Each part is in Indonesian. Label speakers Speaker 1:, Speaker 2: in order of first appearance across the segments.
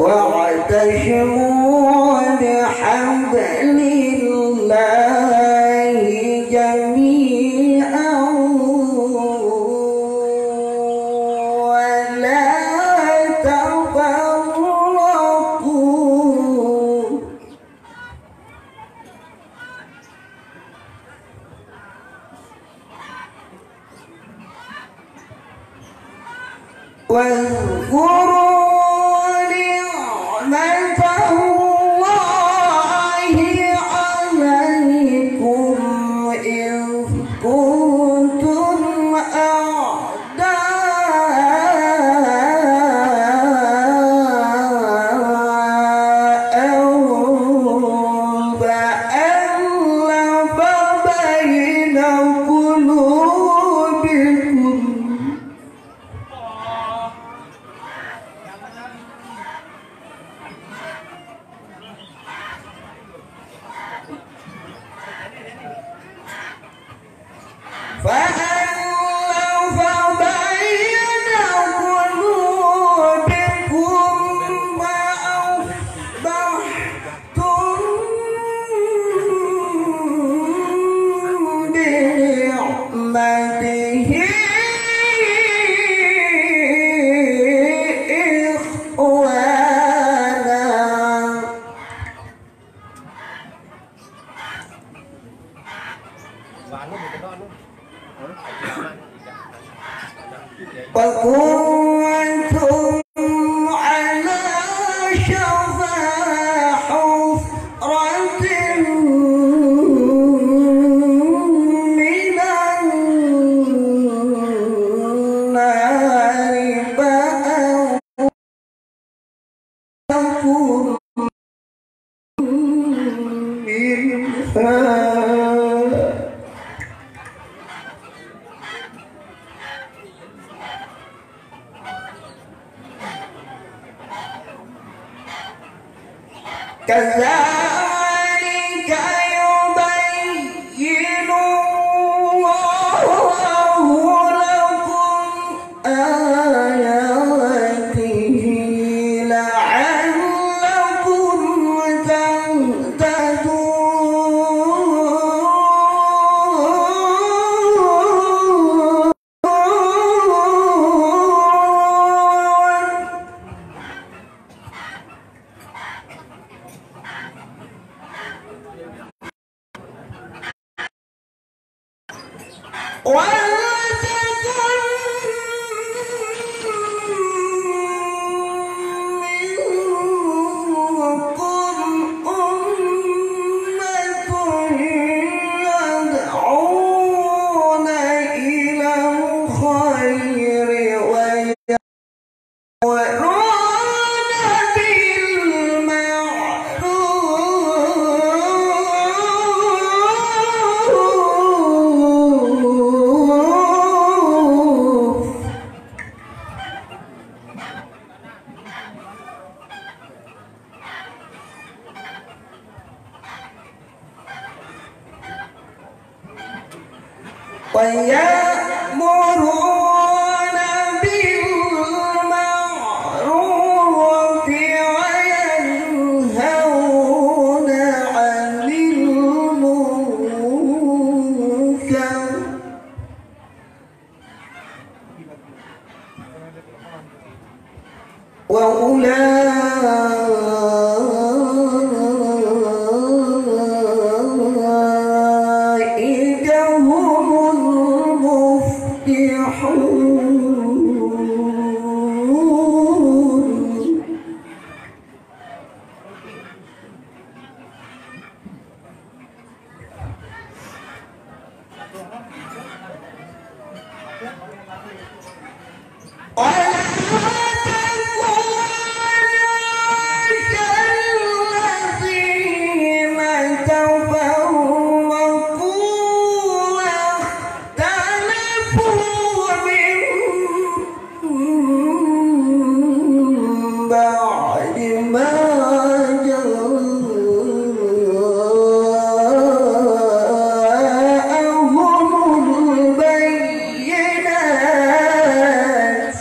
Speaker 1: واعتصموا بحبل الله جميعا ولا تفرقوا واذكروا نعمة الله عليكم إذ كنتم أعداء فألف بين قلوبكم وكنتم على شفا حفرة من النار فأنقذكم منها كذلك يبين الله لكم آياته لعلكم تهتدون ولتكن منكم أمة يدعون إلى الخير ويأمرون بالمعروف ويأمرون بالمعروف وينهون عن المنكر وأولئك هم المفلحون كالذين تفرقوا واختلفوا من بعد ما جاءهم البينات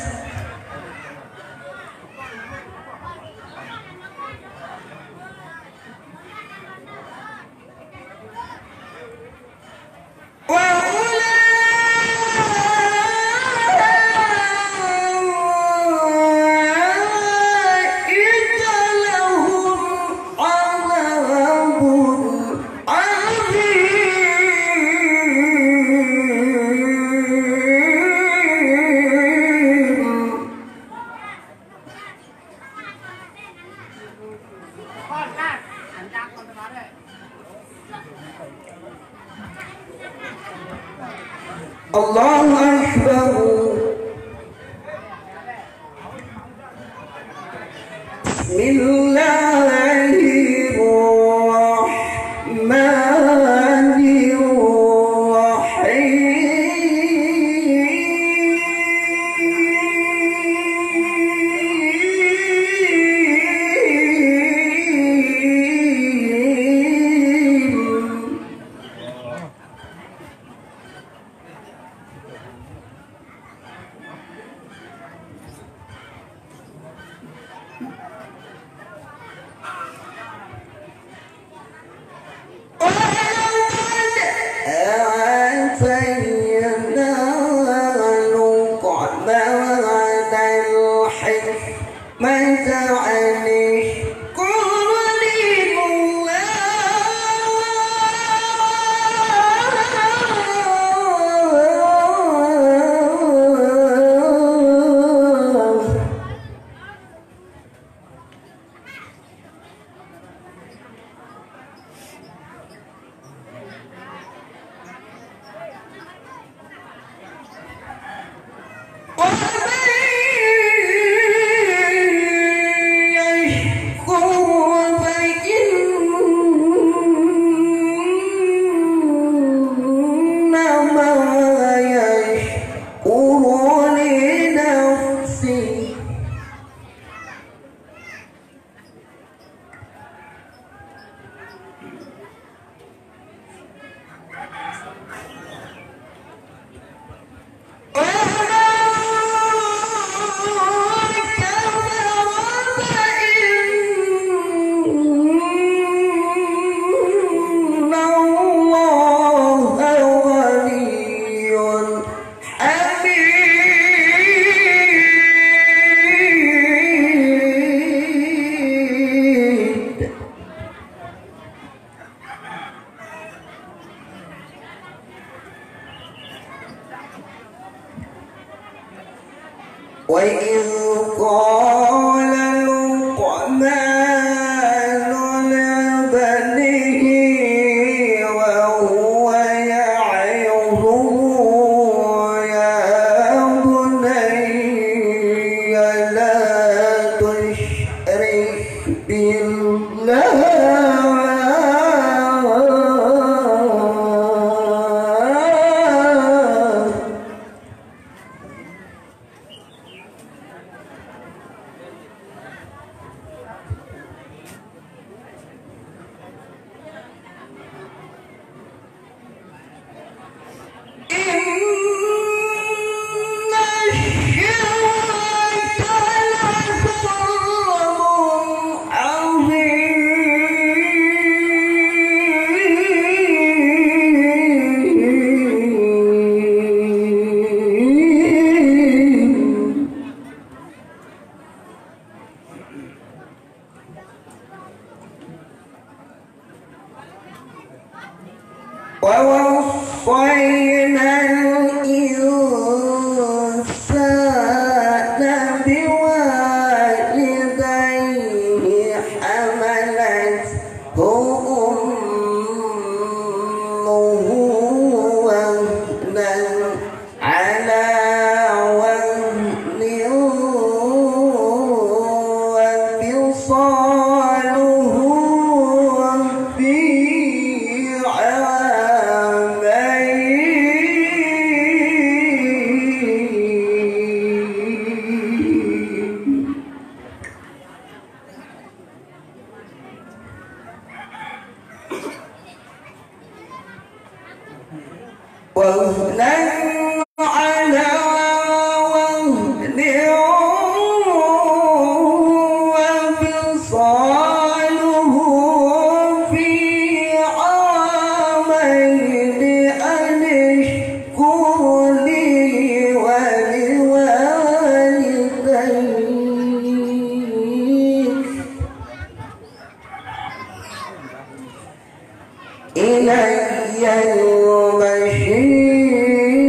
Speaker 1: Allahu Akbar. وإذ قال لقمان لابنه وهو يعظه يا بني لا تشرك بالله ووصينا الإنسان بوالديه حملته أمه وهنا على وهن وفصاله في وهنا على وهن وفصاله في عامين أن اشكر لي ولوالديك إلي المصير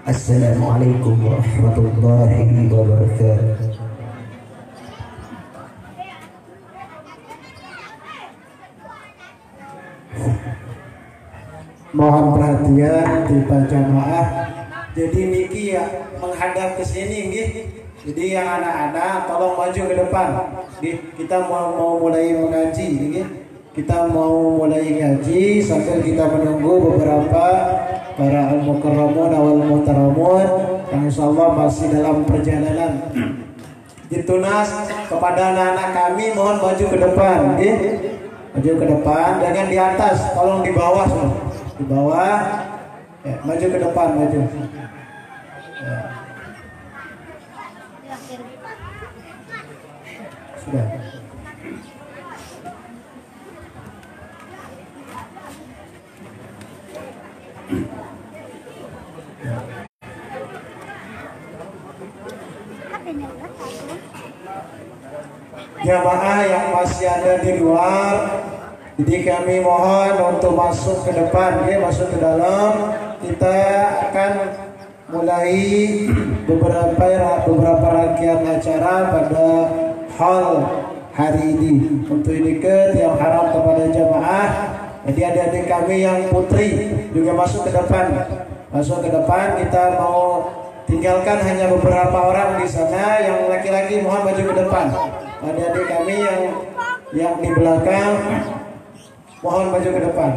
Speaker 1: Assalamualaikum warahmatullahi wabarakatuh.
Speaker 2: Mohon perhatian di jamaah. Jadi niki ya menghadap ke sini nggih. Jadi yang anak-anak tolong maju ke depan. Nggih, kita mau mulai mengaji nggih. Kita mau mulai ngaji sambil kita menunggu beberapa para al-mukarramun wal muhtaramun yang insyaallah masih dalam perjalanan. Ditunas kepada anak-anak kami mohon maju ke depan nggih. Maju ke depan, jangan di atas, tolong di bawah semua. Di bawah, ya, maju ke depan, maju. Ya. Sudah. Jamaah yang masih ada di luar, jadi kami mohon untuk masuk ke depan, ya, masuk ke dalam. Kita akan mulai beberapa rangkaian acara pada hall hari ini. Untuk etiket yang harap kepada jamaah, jadi adik-adik kami yang putri juga masuk ke depan. Masuk ke depan, kita mau tinggalkan hanya beberapa orang di sana. Yang laki-laki mohon maju ke depan. Adik-adik kami yang di belakang mohon maju ke depan.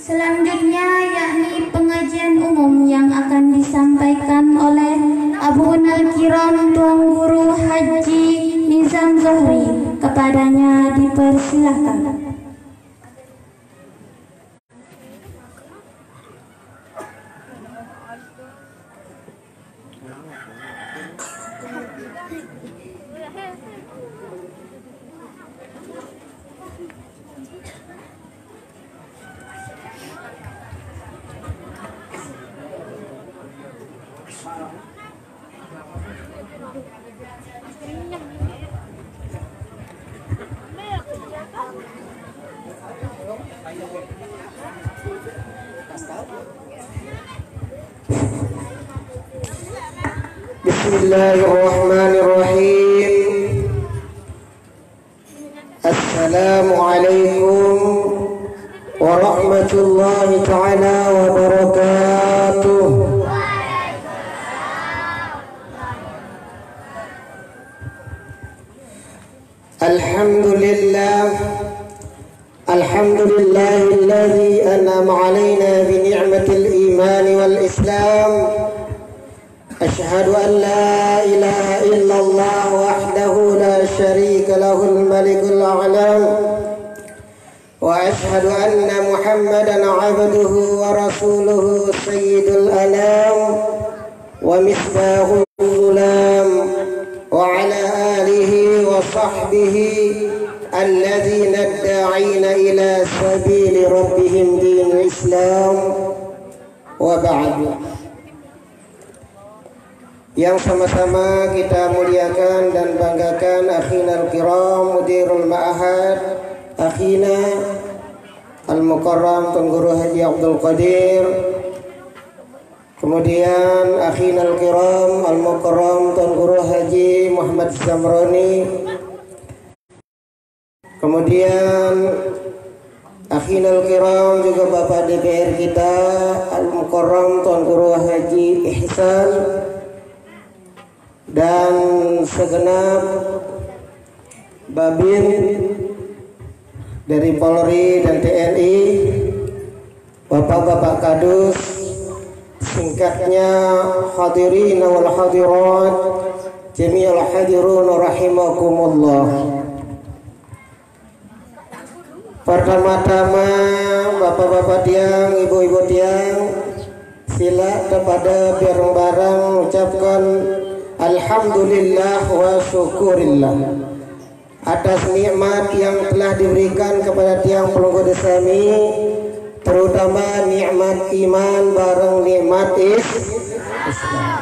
Speaker 3: Selanjutnya yakni pengajian umum yang akan disampaikan oleh Abu'l Kiram Tuan Guru Haji Nizam Zohri. Kepadanya dipersilakan.
Speaker 1: Bismillahirrahmanirrahim. Assalamualaikum warahmatullahi ta'ala wabarakatuh. Alhamdulillah, alhamdulillahilladzi an'ama 'alaina bi ni'matil iman wal islam. أشهد أن لا إله إلا الله وحده لا شريك له الملك الأعلام وأشهد أن محمدا عبده ورسوله سيد الأنام ومصباح الظلام وعلى آله وصحبه الذين الداعين إلى سبيل ربهم دين الإسلام وبعد. Yang sama-sama kita muliakan dan banggakan akhinal kiram mudirul ma'ahad, akhina al-mukarram Tuan Guru Haji Abdul Qadir, Kemudian akhinal kiram al-mukarram Tuan Guru Haji Muhammad Zamroni. Kemudian akhinal kiram juga Bapak DPR kita al-mukarram Tuan Guru Haji Ihsan, dan segenap Babin dari Polri dan TNI, Bapak-bapak Kadus, singkatnya hadirin wal hadirat jami'al hadirun rahimakumullah. Pertama-tama bapak-bapak tiang, ibu-ibu tiang, sila kepada bareng-bareng ucapkan alhamdulillah wa syukurillah atas nikmat yang telah diberikan kepada tiang Pelunggu Desami, terutama nikmat iman bareng nikmat Islam,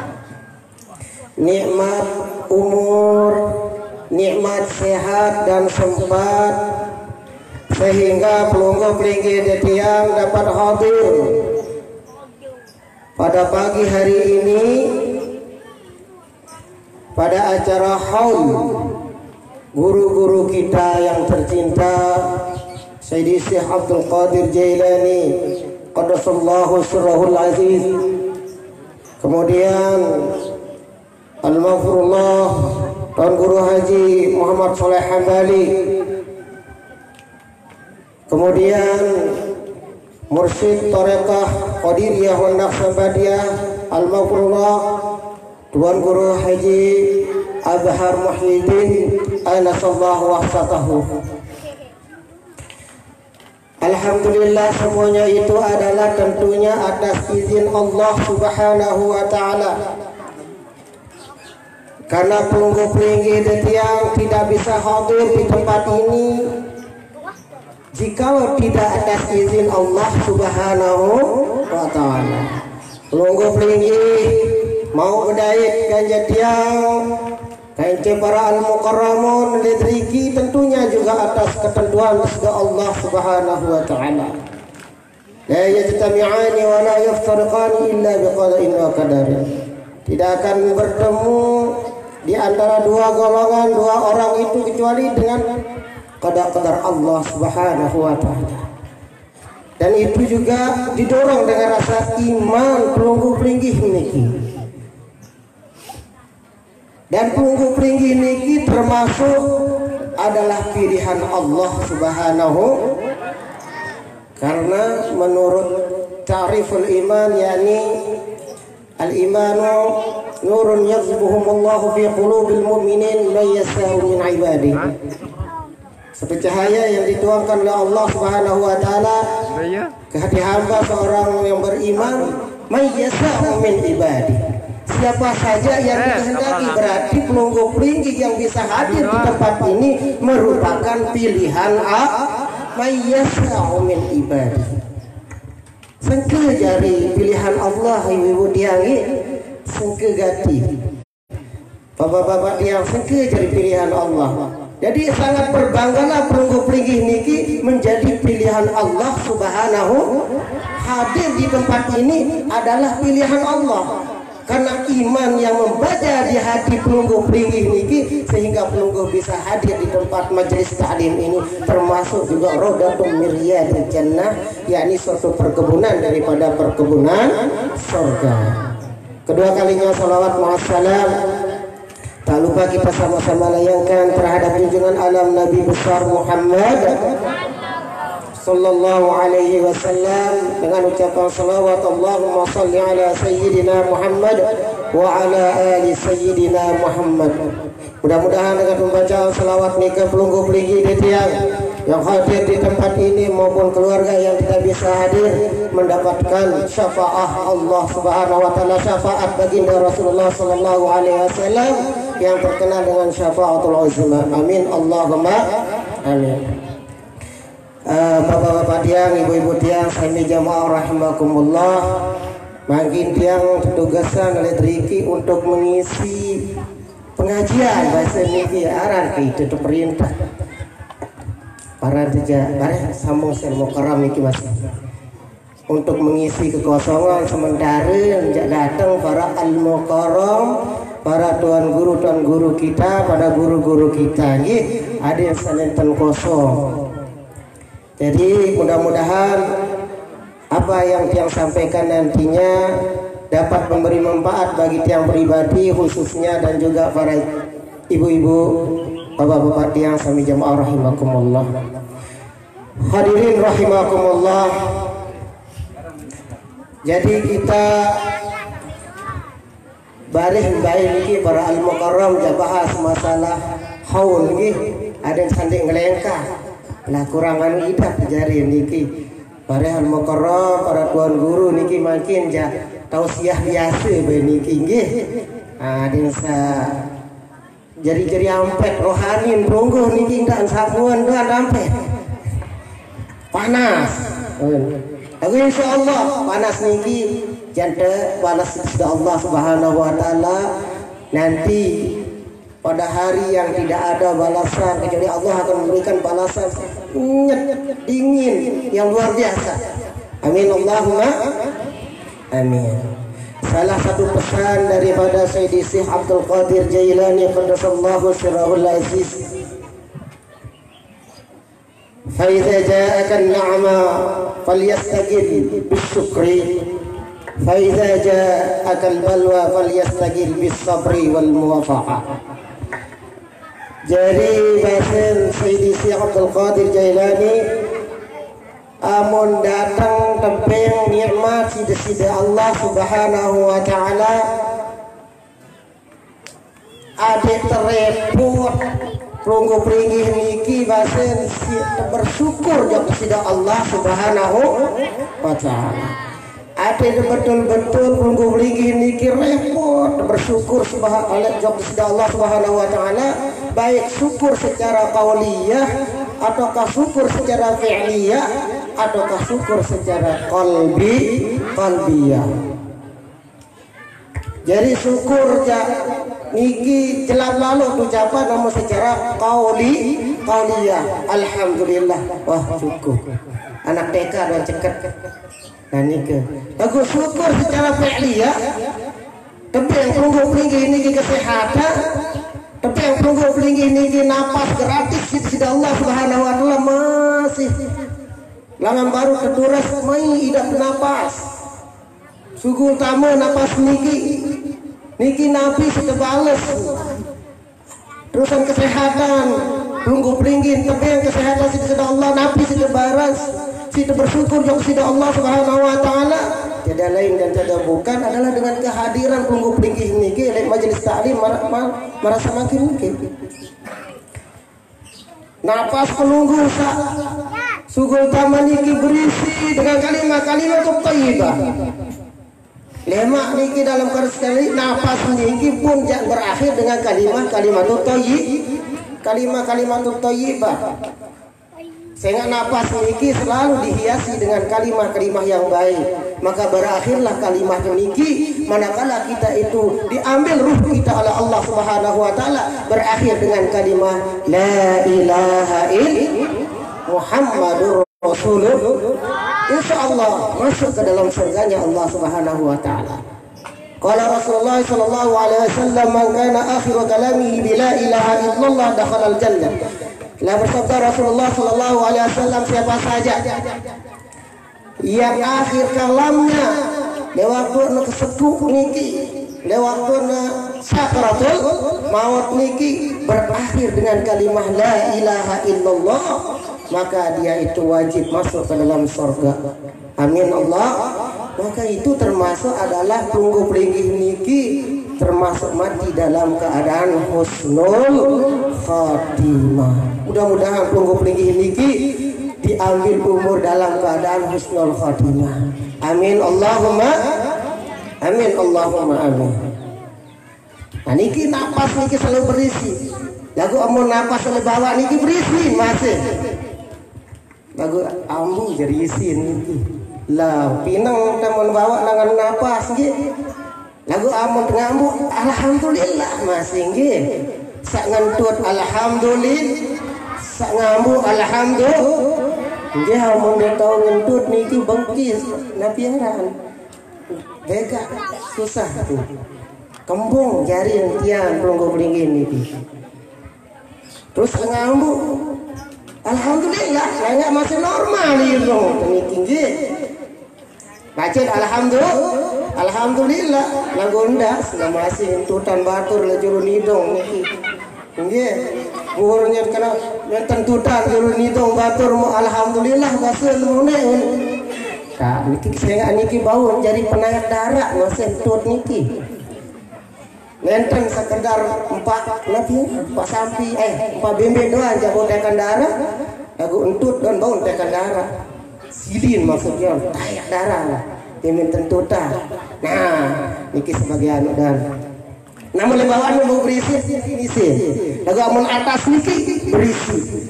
Speaker 1: nikmat umur, nikmat sehat dan sempat, sehingga pelunggu-pelinggi tiang dapat hadir pada pagi hari ini pada acara haul guru-guru kita yang tercinta Sayyidi Syekh Abdul Qadir Jailani qaddasallahu sirrahul aziz, kemudian al-maghfurullah Tuan Guru Haji Muhammad Soleh Hambali, kemudian Mursyid Tareqah Qadiriyah wa Naqsabandiyah al-maghfurullah Tuan Guru Haji Abhar Muhyiddin anasallahu wahsatahu. Alhamdulillah, semuanya itu adalah tentunya atas izin Allah Subhanahu wa ta'ala. Karena pelunggu-pelinggi tiang tidak bisa hadir di tempat ini jikalau tidak atas izin Allah Subhanahu wa ta'ala. Pelunggu-pelinggi mau berdait ganja tiang, kancing para al-mukarramun lidriki, tentunya juga atas ketentuan Allah Subhanahu wa ta'ala. La yajtami'ani wa la yaftariqani illa biqada'in wa qadarin. Tidak akan bertemu di antara dua golongan, dua orang itu kecuali dengan qada-qadar Allah Subhanahu wa ta'ala. Dan itu juga didorong dengan rasa iman pelunggu-pelinggi niki. Dan pelunggu-pelinggi niki termasuk adalah pilihan Allah Subhanahu, karena menurut ta'riful iman, yakni al-imanu nurun yazbuhumullahu fi qulubil mu'minin man yasau min ibadihi. Seperti cahaya yang dituangkan oleh Allah Subhanahu wa taala ke hati hamba seorang yang beriman, man yasau min ibadihi. Siapa saja yang dikehendaki, berarti pelunggu-pelinggi yang bisa hadir di tempat ini merupakan pilihan mayyasa'u min ibadihi. Sengke jari pilihan Allah ibu tiangi, sengke gati bapak-bapak tiang, sengke jari pilihan Allah. Jadi sangat berbanggalah pelunggu-pelinggi niki menjadi pilihan Allah Subhanahu. Hadir di tempat ini adalah pilihan Allah, karena iman yang membaca di hati pelunggu-pelinggi niki sehingga pelunggu bisa hadir di tempat majelis ta'lim ini, termasuk juga rodatun miryadil jannah, yakni suatu perkebunan daripada perkebunan surga. Kedua kalinya salawat muassalam tak lupa kita sama-sama layangkan terhadap junjungan alam Nabi besar Muhammad sallallahu alaihi wasallam dengan ucapan salawat Allahumma salli ala sayyidina Muhammad wa ala ali sayyidina Muhammad. Mudah-mudahan dengan membaca salawat nikah pelunggu-pelinggi tiang yang hadir di tempat ini maupun keluarga yang tidak bisa hadir mendapatkan syafaat Allah Subhanahu wa taala, syafaat baginda Rasulullah sallallahu alaihi wasallam yang terkenal dengan syafaatul uzma. Amin Allahumma amin. Bapak-bapak tiang, ibu-ibu tiang, sami jamaah rahimakumullah. Makin tiang tugasan oleh Triki untuk mengisi pengajian bahasa niki aran itu perintah. Para tiga, sambung saya mau karam niki mas. untuk mengisi kekosongan sementara sejak datang para al-mukarram, para tuan guru kita, pada guru-guru kita ada yang sanenten kosong. Jadi mudah-mudahan apa yang tiang sampaikan nantinya dapat memberi manfaat bagi tiang pribadi khususnya dan juga para ibu-ibu, bapak-bapak tiang sami jamaah rahimakumullah. Hadirin rahimakumullah. Jadi kita barih-barih niki para al-mukarram bahas masalah haul niki ada yang sanding ngelengkah lah kurangan idak jari niki para al-mukarram, para tuan guru niki makin ja tausiah biasa be niki nggih. Ada sa jari-jari ampet rohani ronggo niki ndak sapuan ndak ampet panas. Aku insyaallah panas niki janda balas kepada Allah Subhanahu wa taala nanti pada hari yang tidak ada balasan kecuali Allah akan memberikan balasan dingin yang luar biasa. Amin Allahumma amin. Salah satu pesan daripada Sayyidi Syekh Abdul Qadir Jailani qaddasallahu sirrahul aziz, فإذا جاءك النعمة فليستجب بالشكر فإذا جاءك البلوى فليستجب بالصبر والموافقة. Jadi bahasan Sayyidi Syekh Abdul Qadir Jailani, amun datang tepeng nikmat sida Allah Subhanahu wa taala ade terepot ronggo pringgih niki bahasan bersyukur jauh sida Allah Subhanahu wa taala. Ada betul-betul ronggo pringgih niki repot bersyukur jauh sida Allah Subhanahu wa taala, baik syukur secara qauliyah ataukah syukur secara fi'liyah ataukah syukur secara qalbiyah. Jadi syukur niki jelas lalu ucapan namun secara qauliyah alhamdulillah wah cukup anak TK dan ceket dan nike aku syukur secara fi'liyah tapi yang tunggu pelinggi niki kesehatan, tapi yang tunggu pelinggi niki napas gratis sida Allah Subhanahu wa taala masih langan baru keturas mai idak napas sugul tamu napas niki napi sudah bales terusan kesehatan tunggu pelinggin tapi yang kesehatan sudah Allah napi sudah baras sudah bersyukur jauh sudah Allah Subhanahu wa taala. Tiada lain dan tiada bukan adalah dengan kehadiran tunggu pelinggin niki oleh majelis taklim merasa makin niki napas penunggu sugul taman niki berisi dengan kalimat-kalimat thayyibah. Lemak niki dalam garis sekali nafas niki pun berakhir dengan kalimat thayyibah. Sehingga nafas niki selalu dihiasi dengan kalimat-kalimat yang baik. Maka berakhirlah kalimat niki manakala kita itu diambil ruh kita oleh Allah Subhanahu wa taala berakhir dengan kalimat la ilaha illallah Muhammadur Rasulullah. Insyaallah masuk ke dalam surganya Allah Subhanahu wa taala. Qala Rasulullah sallallahu alaihi wasallam man kana akhiru kalamihi la ilaha illallah dakhala al-jannah. La bersabda Rasulullah sallallahu alaihi wasallam siapa saja yang akhir kalamnya lewat kesetuk niki lewat sakratul maut niki berakhir dengan kalimat la ilaha illallah maka dia itu wajib masuk ke dalam surga. Amin Allah. Maka itu termasuk adalah tunggu pelinggih niki termasuk mati dalam keadaan husnul khatimah. Mudah-mudahan tunggu pelinggih niki diambil umur dalam keadaan husnul khatimah. Amin Allahumma amin Allahumma amin. Nah niki napas niki selalu berisi. Lagu amun napas selalu bawa niki berisi masih. Lagu ambu jadi isin niki. Lah pinang teman bawa nangan napas nggih. Lagu amun ngambu alhamdulillah masih nggih. Sak ngentut alhamdulillah, sak ngambu alhamdulillah. Dia hamun dia tahu ngentut niki bengkis napiaran. Bega susah tuh. Kembung jari tiang pelunggu beringin niki. Terus ngambu. Alhamdulillah, nggak masih normal itu niki nggih. Baca alhamdulillah lagonda selama masih entutan batur le juru nidong niki. Nggih. Umurnya kana tentutan juru nidong batur mu alhamdulillah baseul mune. Ka niki saya niki bau jadi penaik darah masih entut niki. Nenten sekedar empat sampi empat bembe doang jago tekan darah. Lagu entut dan bau tekan darah. Silin maksudnya tayak darah. Dimin tentutan. Nah, niki sebagian dan namun lebawaan mau berisi isi. Lagu amun atas niki berisi.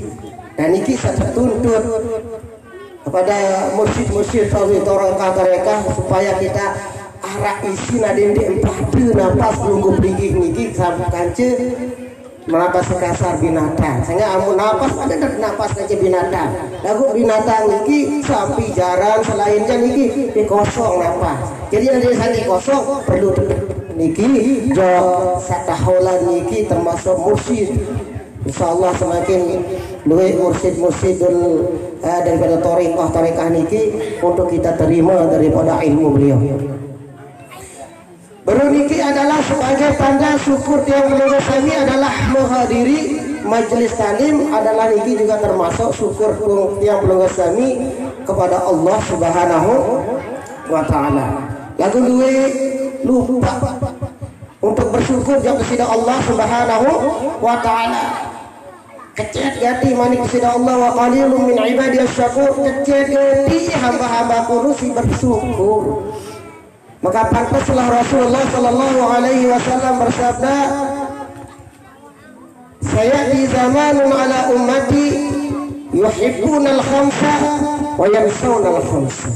Speaker 1: Dan niki saya tuntut kepada mursyid-mursyid tauhid orang kakareka supaya kita arak isi nadin di empat napas lungguh tinggi niki sampai kance napas kasar binatang. Sehingga amun napas ada napas aja binatang. Lagu binatang niki sampai jarang selainnya niki di kosong napas. Jadi ada santi kosong perlu niki jo sataholan niki termasuk mursyid. Insyaallah semakin luwih mursyid-mursyidul daripada thariqah niki untuk kita terima daripada ilmu beliau. Baru niki adalah sebagai tanda syukur tiang pelunggu kami adalah menghadiri majelis talim adalah niki juga termasuk syukur tiang pelunggu kami kepada Allah Subhanahu wa taala. Lagu duwe lupa untuk bersyukur jauh kepada Allah Subhanahu wa taala. Kecet hati manik kepada Allah wa qalilun min ibadiyas syakur. Kecet hati hamba-hamba kurusi bersyukur. Maka pantaslah Rasulullah Sallallahu Alaihi Wasallam bersabda, saya di zamanun ala ummati yuhibbunal khamsa wa yansawna al khamsa.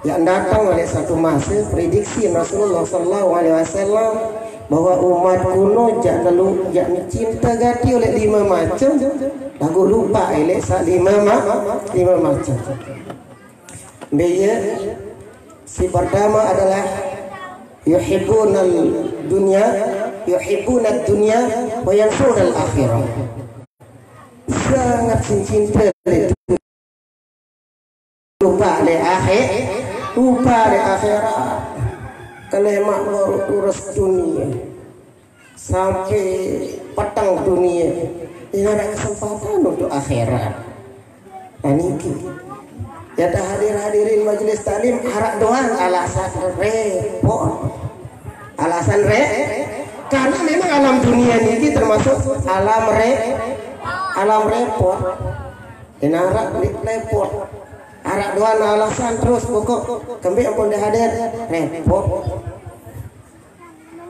Speaker 1: Yang datang oleh satu masa prediksi Rasulullah Sallallahu Alaihi Wasallam bahwa umat kuno jangan cinta gati oleh 5 macam, lagu lupa oleh 5 macam. Biar si pertama adalah yuhibbunad dunya wa yansawna al akhirah. Sangat cinta lupa le akhirat. Kelemak urus dunia sampai petang dunia. Ini ada kesempatan untuk akhirat. Nah niki ya dah hadirin majelis talim harap doang alasan repot. Karena memang alam dunia ini termasuk alam repot. Dan harap repot. Harap doang alasan terus pokok kembali ampun dah hadir repot.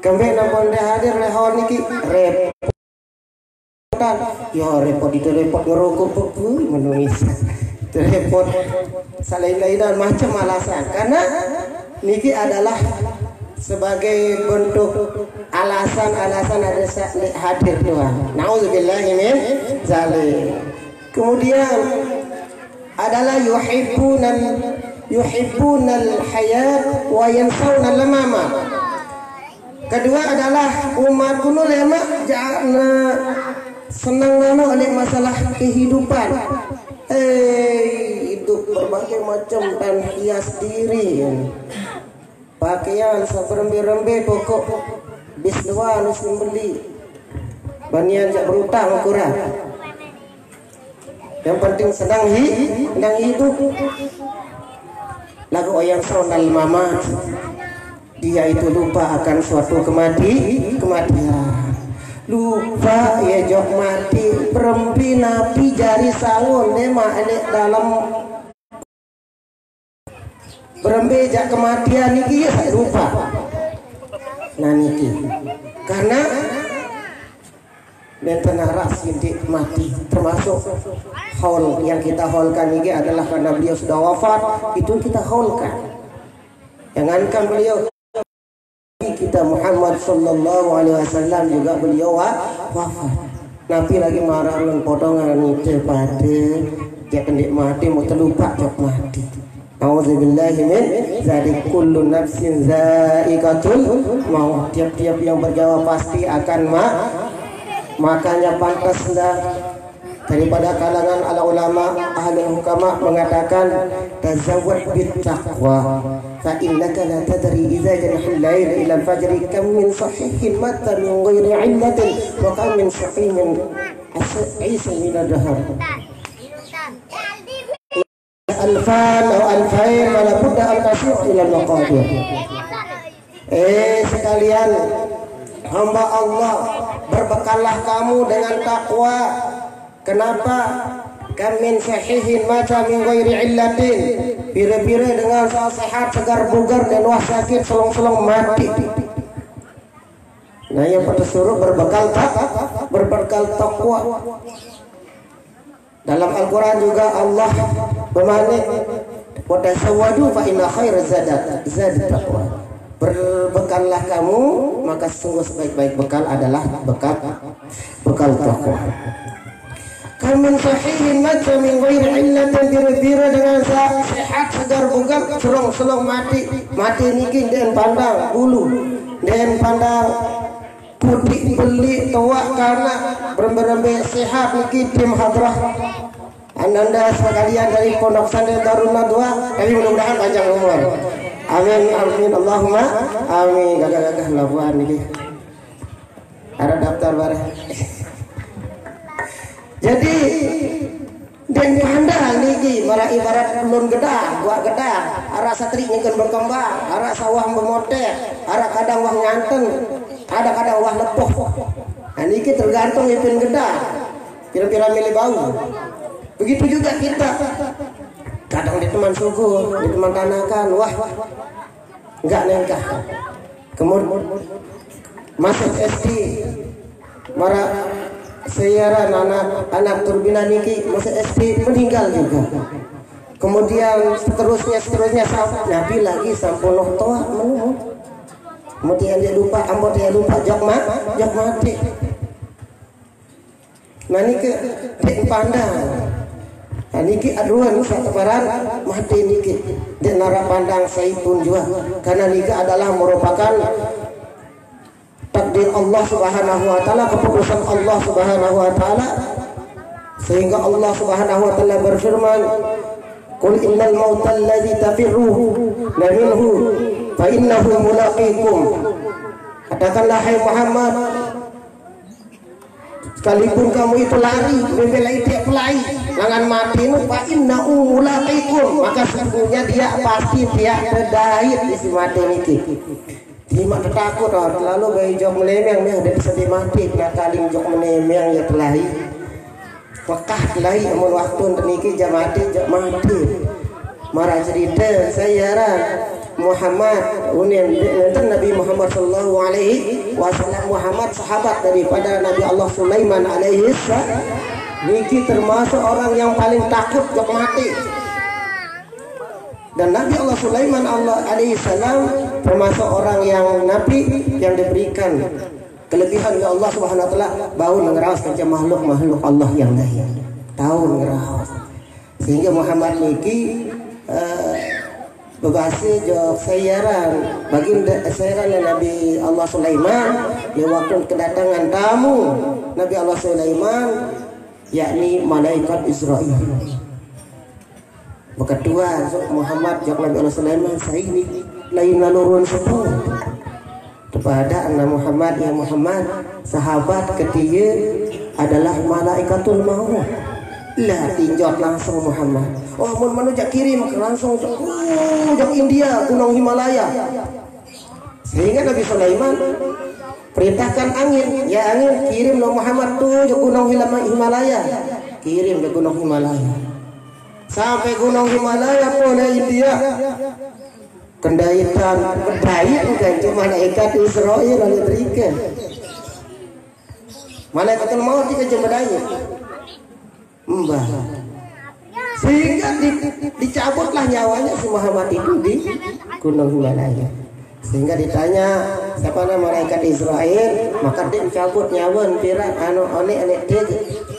Speaker 1: Kembali ampun dah hadir lehon niki repot. Ya repot itu repot ngerokok menungis. Repot selain-lainan macam alasan karena niki adalah sebagai bentuk alasan ada hadir doang. Nauzubillahi min zalim. Kemudian adalah yuhibbunal hayat wa yansawna al-mama. Kedua adalah umat kuno lemak jangan senang oleh masalah kehidupan. Hidup berbagai macam dan hias diri. Pakaian seberembe-rembe pokok bis dua harus membeli. Banian jak berutang kurang. Yang penting sedang hidup. Lagu oyang sonal mamat. Dia itu lupa akan suatu kematian. Lupa ya jok mati perempi napi jari sawon nema elek dalam perempi jak kematian niki ya lupa. Nah niki karena dan tenaras inti mati termasuk haul yang kita haulkan ini adalah karena beliau sudah wafat, itu kita haulkan. Jangankan beliau, kita Muhammad Sallallahu Alaihi Wasallam juga beliau wafat. Nabi lagi marah dengan potongan itu pada dia kendik mati mau terlupa jok mati. Auzubillahi min dzalik, kullu nafsin za'iqatul maut. Tiap-tiap yang berjawab pasti akan makanya pantaslah daripada kalangan ala ulama ahli hukama mengatakan tazawwad bit taqwa fa innaka la tadri idza janahal lail ila al-fajr kam min sahihin mata min ghairi illatin wa kam min sahihin isa min ad-dahr alfan atau alfain wala budda an tasir ila al-maqadir. Sekalian hamba Allah, berbekallah kamu dengan takwa. Kenapa? Kamin sahihin mata min ghairi illatin, bira-bira dengan sehat segar bugar dan wah sakit selong-selong mati. Nah, yang pada suruh berbekal takwa. Dalam Al-Quran juga Allah bermanik wa tasawwadu fa inna khaira zad taqwa. Berbekallah kamu, maka sungguh sebaik-baik bekal adalah bekal takwa. Kamin sahihin mata min ghairi illatin, bira-bira dengan sehat segar bugar selong-selong mati niki den pandang bulu, den pandang putih beli tua karena berembe sehat niki tim hadrah ananda sekalian dari Pondok Pesantren Darun Nadwa. Kami mudah-mudahan panjang umur. Amin amin Allahumma amin. Gagah-gagah labuan niki. Ada daftar bareng. Jadi dan pandang niki mara ibarat ulun gedang, buah gedang, arah satri nyeun berkembang, arah sawah bermotek, arah kadang wah nyanten, kadang-kadang wah lepoh. Nah niki tergantung ipin gedang, kira-kira milih bau. Begitu juga kita, kadang di teman suku, di teman tanakan, wah enggak nengkah. Kemudian masuk SD, mara sayaran anak turbina niki masuk SD meninggal juga. Kemudian seterusnya Nabi lagi samponoh toa menuh. Kemudian dia lupa jok mati. Nah niki dek pandang. Nah niki aduan satebaran mati niki. Dek nara pandang saya pun juga. Karena niki adalah merupakan takdir Allah Subhanahu wa taala, keputusan Allah Subhanahu wa taala, sehingga Allah Subhanahu wa taala berfirman, "Qul innal mauta alladzi tafirruhu minhu fa innahu mulaqikum." Katakanlah hai Muhammad, sekalipun kamu itu lari, membelai tiap pelai, langan mati nu fa innahu mulaqikum, maka sesungguhnya dia pasti berdahit di mati niki. Lima takut lalu bayi jok melemeng nih ada sedih mati kena kaling jok melemeng ya telahi Mekah telahi amun waktu niki jam mati marah cerita sayaran Muhammad unin Nabi Muhammad sallallahu alaihi wasallam. Muhammad sahabat daripada Nabi Allah Sulaiman alaihi salam, niki termasuk orang yang paling takut jok mati. Dan Nabi Allah Sulaiman alaihi salam termasuk orang yang nabi yang diberikan kelebihan oleh Allah Subhanahu wa taala, bau ngeraos ke makhluk Allah yang lain. Tahu ngeraos. Sehingga Muhammad niki berbahasa jawab sayaran baginda sayaran Nabi Allah Sulaiman di waktu kedatangan tamu Nabi Allah Sulaiman, yakni malaikat Israel. Kedua Muhammad jawab Nabi Allah Sulaiman, saya ini lain lalurun sepuh kepada anak Muhammad, yang Muhammad sahabat ketiga adalah malaikatul maut. Lah tinjot langsung Muhammad. Oh mun manusia kirim langsung jauh India, gunung Himalaya. Sehingga Nabi Sulaiman perintahkan angin, ya angin kirim lo Muhammad tuh ke gunung Himalaya. Kirim ke gunung Himalaya. Sampai gunung Himalaya pun India. Kendaitan kan cuma malaikat Israel lalu terikan. Malaikatul maut di kejemedanya. Mbah. Sehingga dicabutlah nyawanya si Muhammad itu di gunung Himalaya. Sehingga ditanya siapa nama malaikat Israel, maka dia dicabut nyawa pira anu one dia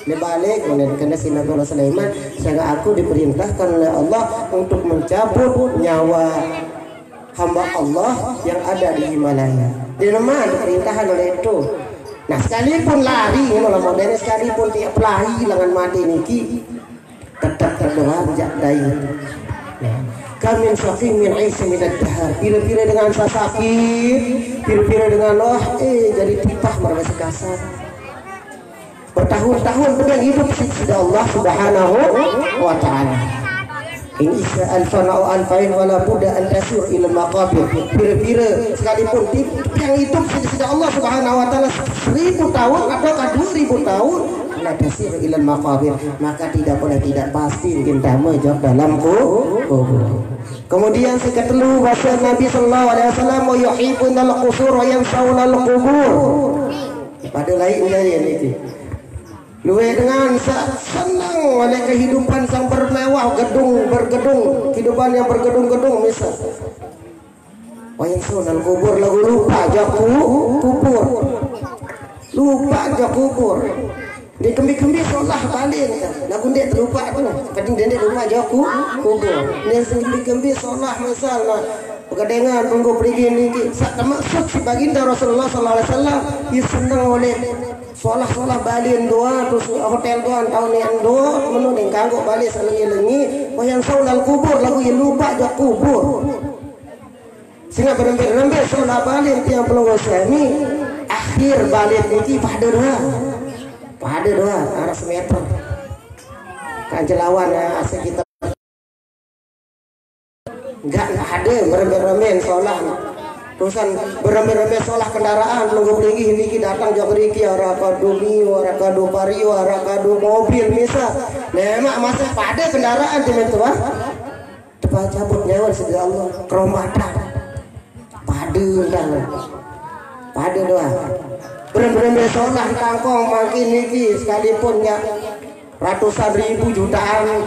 Speaker 1: Dibalik karena si Nabi Sulaiman, sehingga aku diperintahkan oleh Allah untuk mencabut nyawa hamba Allah yang ada di Himalaya. Di mana diperintahkan oleh itu. Nah sekalipun lari, malah modern sekalipun tiap lari lengan mati niki tetap terdoa jadai. Kami sakit min aisyah min ad-dahar. Pira-pira dengan sakit, pira-pira dengan jadi tipah merasa kasar. Bertahun-tahun dengan hidup sudah Allah Subhanahu wa taala. In isya alfan au alfain wala budda an tasir ila maqabir. Pira-pira sekalipun yang hidup sudah Allah Subhanahu wa taala 1000 tahun atau 2000 tahun la tasir ila maqabir, maka tidak boleh tidak pasti kita menjawab dalam kubur. Kemudian seketelu bahasa Nabi sallallahu alaihi wasallam yuhibbunal qusur wa yansawunal qubur. Pada lain dari ini. Luwe dengan senang oleh kehidupan sang bermewah, gedung bergedung, kehidupan yang bergedung-gedung misal. Wayan sunal kubur lagu lupa aja kubur, lupa aja kubur. Dia kembi-kembi seolah balik kan, lagu dia terlupa tu, kadang dia lupa aja kubur. Dia kembi-kembi seolah misal pegadengan tunggu pergi ni, maksud si baginda Rasulullah Sallallahu Alaihi Wasallam, dia senang oleh solah balian doa terus hotel doa tahun yang doa menuding kanggo balik selengi-lengi yang saunal kubur lagu yang lupa aja kubur sehingga berembe-rembe solah balian tiang pelongo semi akhir balian ini pada doa arah semeter kanjelawan asal kita enggak ada berembe-rembe solah terusan berame-rame solah kendaraan pelunggu pelinggi ini datang jauh riki arakadu mio arakadu pario arakadu mobil misal nemak masa pada kendaraan di itu tepat cabut nyawa sudah Allah keromatan pada doa berame-rame solah kangkong makin niki sekalipun ya ratusan ribu jutaan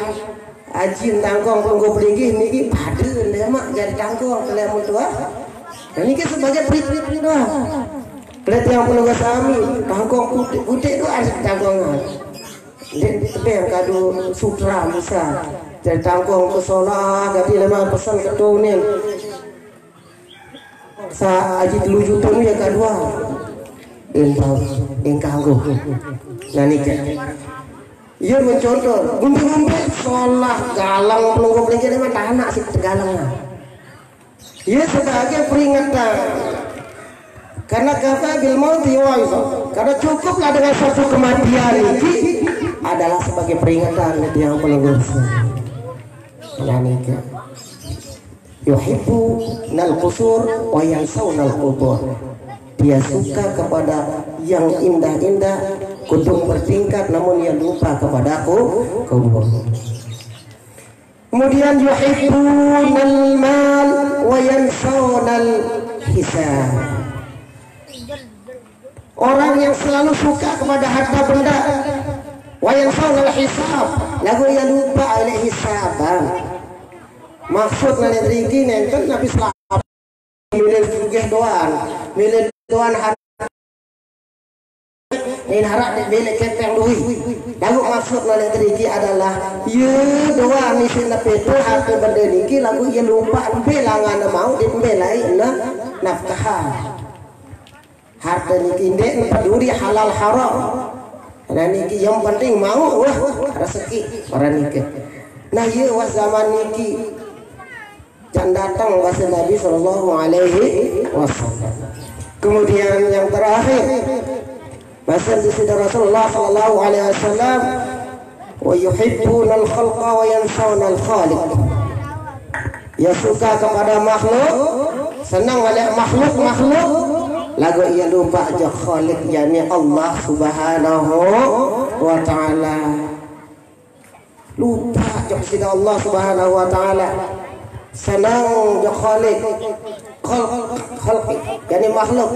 Speaker 1: ajin tangkong pelunggu pelinggi niki pada nemak jadi tangkong kalian tua. Dan ini sebagai prit-prit doang. Kelihatan yang perlu kami, tangkong putih itu ada tangkongan. Dia tapi yang kado sutra bisa. Jadi tangkong ke solah, ganti lama pesan ke tunin. Sa aji 3 juta ni yang kedua. Yang kanggo. Nah ni kan. Ia mencontoh, gumpi-gumpi solah galang pelunggu-pelunggu ni mah anak sih galang. Ia sebagai peringatan karena kata bil mauti karena cukuplah dengan satu kematian ini adalah sebagai peringatan yang paling besar. Nanika yuhibbu nal qusur wa yansawna al qubur. Dia suka kepada yang indah-indah, gedung bertingkat, namun dia lupa kepada kubur. Kemudian yuhibbunal mal wa yansawunal hisab. Orang yang selalu suka kepada harta benda wa yansawunal hisab, lagu yang lupa oleh hisaban. Maksud nanti ringki nenten Nabi sallallahu milih sugih doan harta ini harap dibeli kepeng duit. Lalu maksud oleh teriki adalah doa misi nabi itu harta benda niki lagu ia lupa belangan mau dibelai nafkah harta niki ndek peduli halal haram. Dan niki yang penting mau rezeki para niki. Nah was zaman niki jangan datang bahasa Nabi Sallallahu Alaihi Wasallam. Kemudian yang terakhir bahasa Rasulullah Sallallahu Alaihi Wasallam wa yuhibbunal khalqa wa yansawunal khaliq. Ia suka kepada makhluk, senang oleh makhluk lagu ia lupa aja khaliq yakni Allah Subhanahu wa taala. Lupa aja kepada Allah Subhanahu wa taala. Senang aja khaliq khalq yakni makhluk.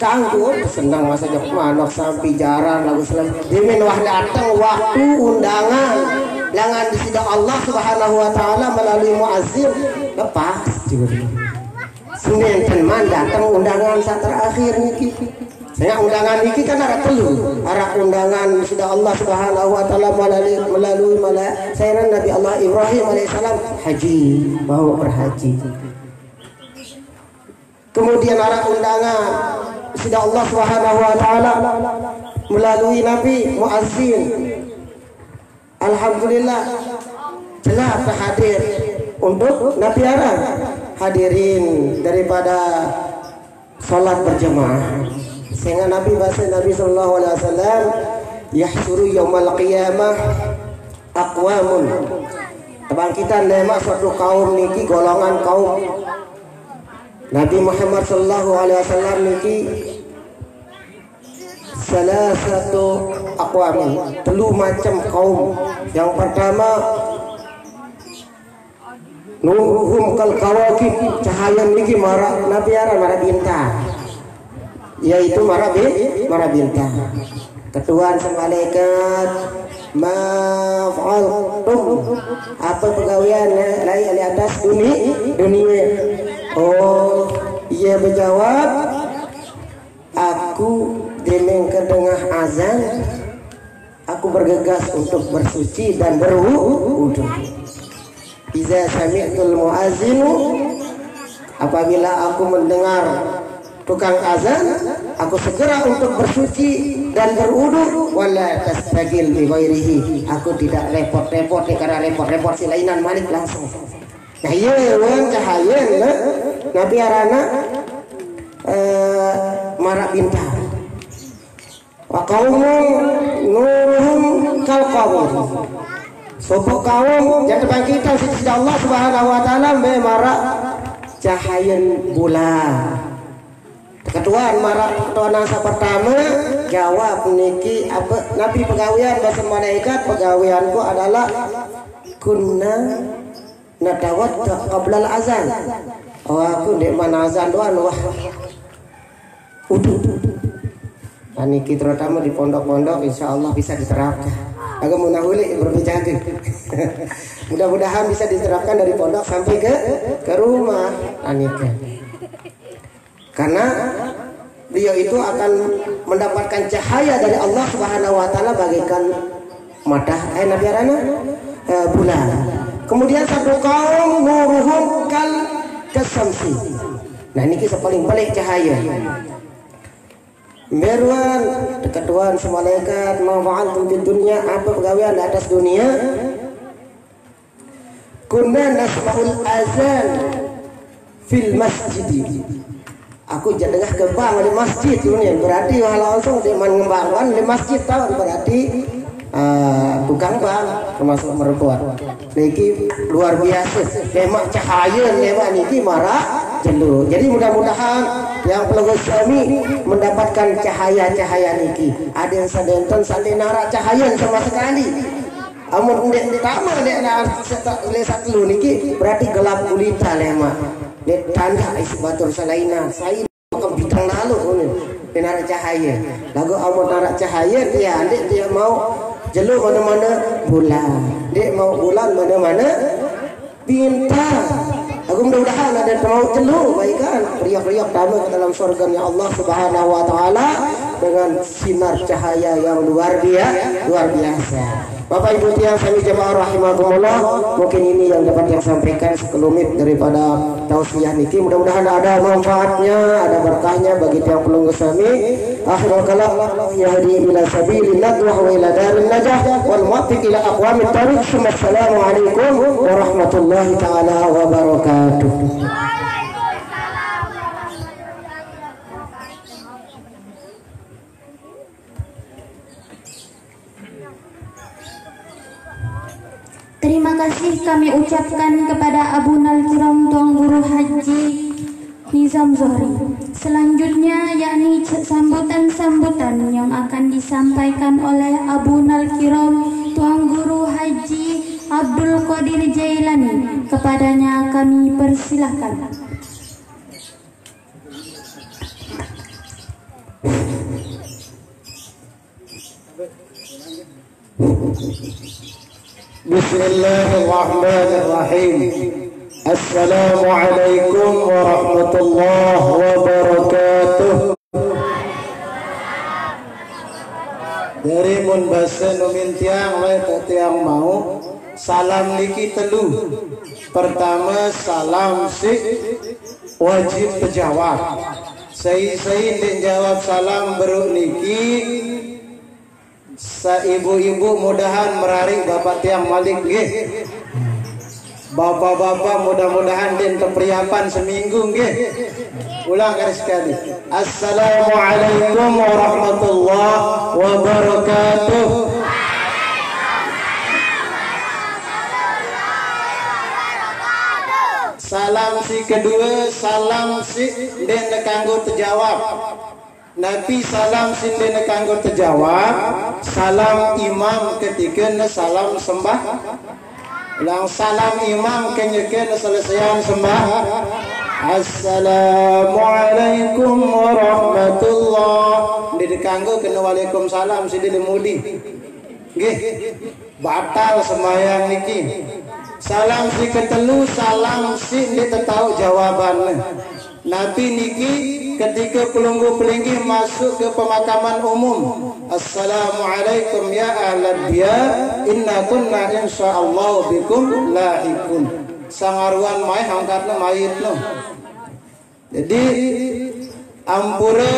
Speaker 1: Tangguh senang masa jok manok sampai jarang lagu selam dimin wah datang waktu undangan langan di sidang Allah Subhanahu wa taala melalui muazzin lepas juga Senin man datang undangan saat terakhir niki Saya undangan ini kan ada telu, ada undangan sudah Allah Subhanahu Wa Taala melalui saya Nabi Allah Ibrahim alaihissalam haji, mau berhaji. Kemudian ada undangan sudah Allah Subhanahu Wa Taala melalui Nabi Muazzin. Alhamdulillah jelas hadir untuk Nabi Arab hadirin daripada salat berjamaah. Sehingga Nabi bahasa Nabi Sallallahu Alaihi Wasallam yahsuru yaumal qiyamah aqwamun, kebangkitan nema suatu kaum niki golongan kaum Nabi Muhammad Sallallahu Alaihi Wasallam niki salah satu aqwamin, telu macam kaum. Yang pertama nuruhum kal kawakib, cahaya niki mara Nabi Arab mara bintang, yaitu mara bintang. Ketuaan sama malaikat maf'altum, apa pegawaian lain di atas dunia. Oh, ia berjawab, aku demeng kedengah azan, aku bergegas untuk bersuci dan berwudu. Iza sami'tul muazzinu, apabila aku mendengar tukang azan, aku segera untuk bersuci dan berwudu. Wala tastagil bi ghairihi, aku tidak repot-repot karena repot-repot si lainan malik langsung. Nah iya wan cahaya Nabi arana marak bintang. Wa qaumun nuruhum kal qamar, sopo kaum yang kebangkitan sisi Allah Subhanahu Wa Taala marak cahaya bulan. Ketuaan marak ketuaan nasa pertama jawab niki apa Nabi pegawaian bahasa malaikat, pegawaianku adalah kunna natawat qabla azan. Oh aku dek mana azan doan wah udah. Niki terutama di pondok-pondok insya Allah bisa diterapkan. Agak munahuli berbicara. Mudah-mudahan bisa diterapkan dari pondok sampai ke rumah Anika. Karena beliau itu akan mendapatkan cahaya dari Allah Subhanahu Wa Taala bagaikan Nabi Arana bulan. Kemudian satu kaum nuruhum kal kasamsi. Nah ini kisah paling balik cahaya. Merwan ketuaan malaikat mafa'altum fid dunya, apa pegawaian di atas dunia? Kunna nasma'ul azan fil masjid. Aku jadengah kebang di masjid dunia, berarti langsung di mengembangkan di masjid tahu berarti tukang bang termasuk merbuat. Niki luar biasa, lemak cahaya lemak niki marah jelu. Jadi mudah-mudahan yang pelanggan suami mendapatkan cahaya-cahaya niki. Ada yang sadenten sandenara cahaya sama sekali. Amun ndek taman ndek satu niki berarti gelap gulita lemak. Dek tanda isi batur salaina saya akan bintang lalu nara cahaya. Lagu amun nara cahaya dia ndek dia mau jelu mana-mana bulan. Dek mau bulan mana-mana bintang. Aku mudah-mudahan ada mau jelu baikkan riak-riak damai ke dalam surganya Allah Subhanahu Wa Taala dengan sinar cahaya yang luar biasa. Bapak Ibu yang kami jemaah rahimakumullah, mungkin ini yang dapat yang sampaikan sekelumit daripada tausiah niki. Mudah-mudahan ada manfaatnya, ada berkahnya bagi tiang pelunggu kami. Akhirul kalam yahdi ila sabilin nadwah wa ila daril najah wal muwaffiq ila aqwamit thariq. Assalamualaikum warahmatullahi taala wabarakatuh.
Speaker 3: Terima kasih kami ucapkan kepada Abunal Kiram Tuan Guru Haji Nizam Zohri. Selanjutnya yakni sambutan-sambutan yang akan disampaikan oleh Abunal Kiram Tuan Guru Haji Abdul Qadir Jailani. Kepadanya kami persilahkan.
Speaker 2: Bismillahirrahmanirrahim. Assalamualaikum warahmatullahi wabarakatuh. mun basa numin tiang lain tiang mau salam niki telu. Pertama salam si wajib terjawab. Saya den jawab salam beruk niki. Sa ibu-ibu mudahan merarik bapak tiang malik nggih. Bapak-bapak mudah-mudahan den kepriapan seminggu nggih. Ulang kali sekali. Assalamualaikum warahmatullahi wabarakatuh. Salam si kedua, salam si den kanggo terjawab. Nabi salam si den kanggo terjawab. Salam imam ketiga salam sembah. Ulang salam imam kenyeken selesaian sembah. Assalamualaikum warahmatullahi. Di kanggo kena waalaikumsalam si di mudi. Nggih. Batal sembahyang niki. Salam si ketelu, salam si di tahu jawaban. Nabi niki ketika pelunggu pelinggi masuk ke pemakaman umum. Assalamualaikum ya ahlad diyar, inna kunna insyaallah bikum lahiqun. Sangaruan mai angkatna mayitna. Jadi ampura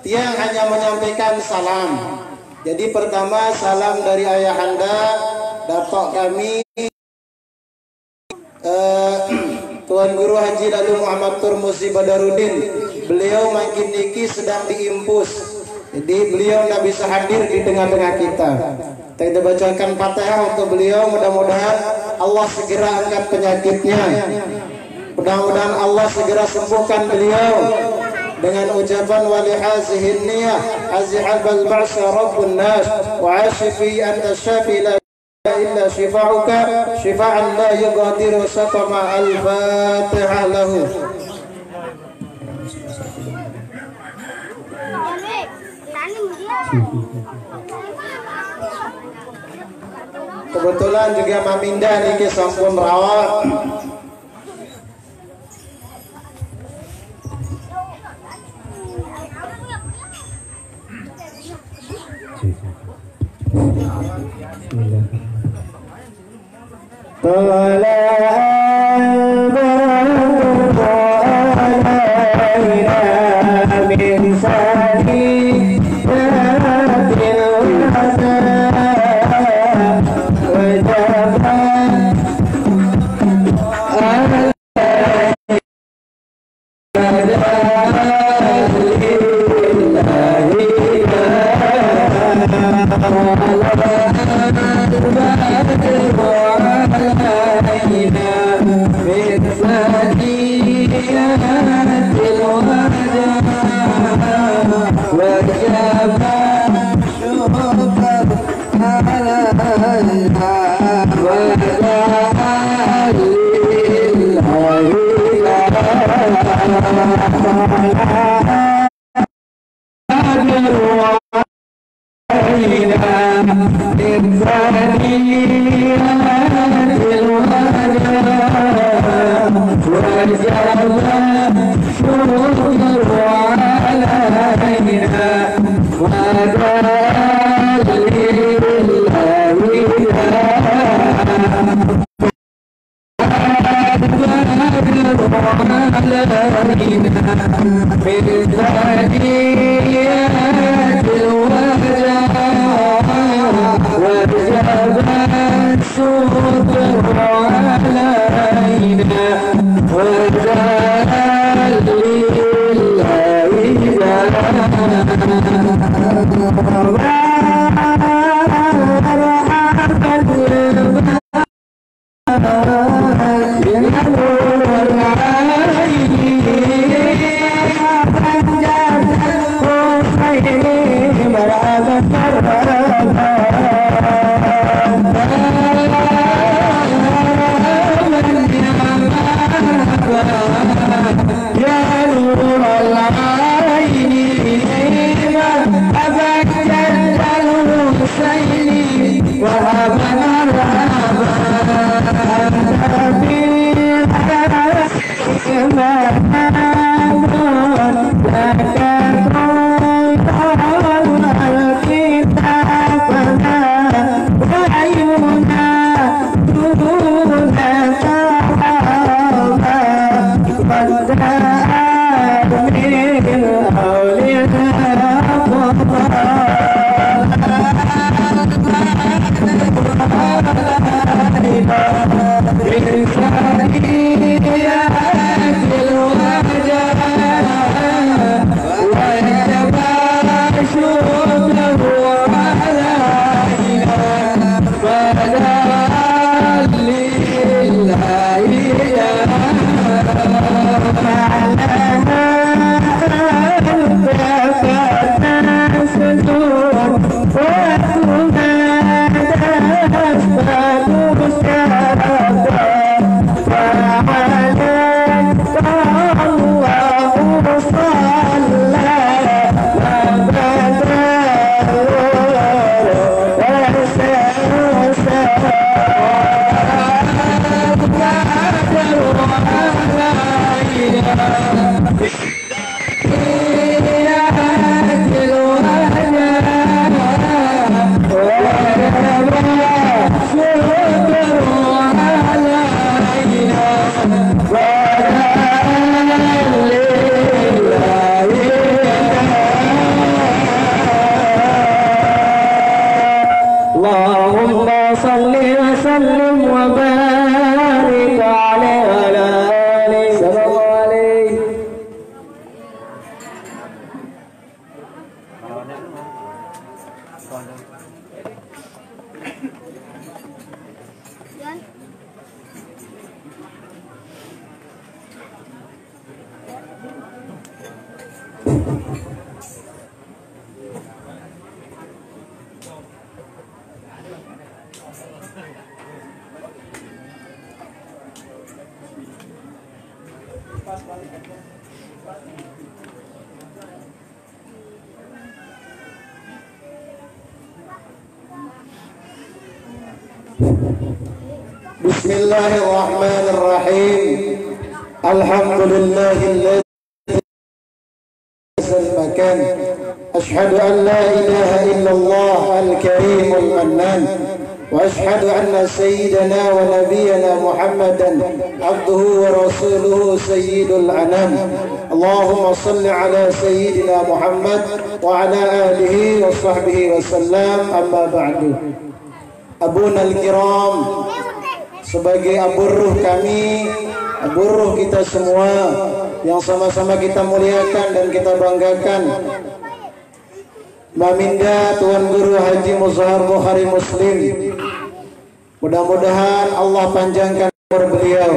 Speaker 2: tiang hanya menyampaikan salam. Jadi pertama salam dari ayahanda datuk kami Tuan Guru Haji Lalu Muhammad Turmusi Badarudin. Beliau makin niki sedang diimpus. Jadi beliau tidak bisa hadir di tengah-tengah kita. Kita bacakan Fatihah untuk beliau. Mudah-mudahan Allah segera angkat penyakitnya. Mudah-mudahan Allah segera sembuhkan beliau dengan ucapan wali hazihin niyah azihal bal ba'sa rabbun nas wa ashifi anta syafi la illa shifa'uka shifa'an la yughadiru saqama. Al-Fatihah lahu. Kebetulan juga Maminda niki sampun rawat.
Speaker 4: Ya
Speaker 2: Bismillahirrahmanirrahim. Alhamdulillahilladzi makan. Ashhadu an la ilaha illallah al-karimul mannan. Wa ashhadu anna sayyidana wa nabiyyana Muhammadan abduhu wa rasuluhu sayyidul anam. Allahumma salli ala sayyidina Muhammad wa ala alihi wa sahbihi wa sallam. Amma ba'du. Abuna al-kiram, sebagai aburuh kami, aburuh kita semua yang sama-sama kita muliakan dan kita banggakan, Baminda Tuan Guru Haji Muzahar Bukhari Muslim, mudah-mudahan Allah panjangkan umur beliau,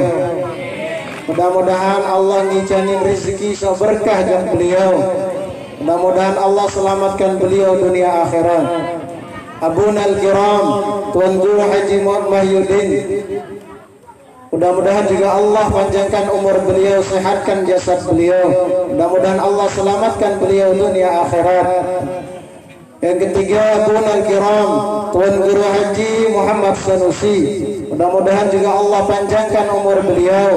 Speaker 2: mudah-mudahan Allah ngicanin rezeki berkah dan beliau, mudah-mudahan Allah selamatkan beliau dunia akhirat. Abuna al-kiram, Tuan Guru Haji Muhammad Mahyudin, mudah-mudahan juga Allah panjangkan umur beliau, sehatkan jasad beliau, mudah-mudahan Allah selamatkan beliau dunia akhirat. Yang ketiga, Abuna al-kiram, Tuan Guru Haji Muhammad Sanusi, mudah-mudahan juga Allah panjangkan umur beliau,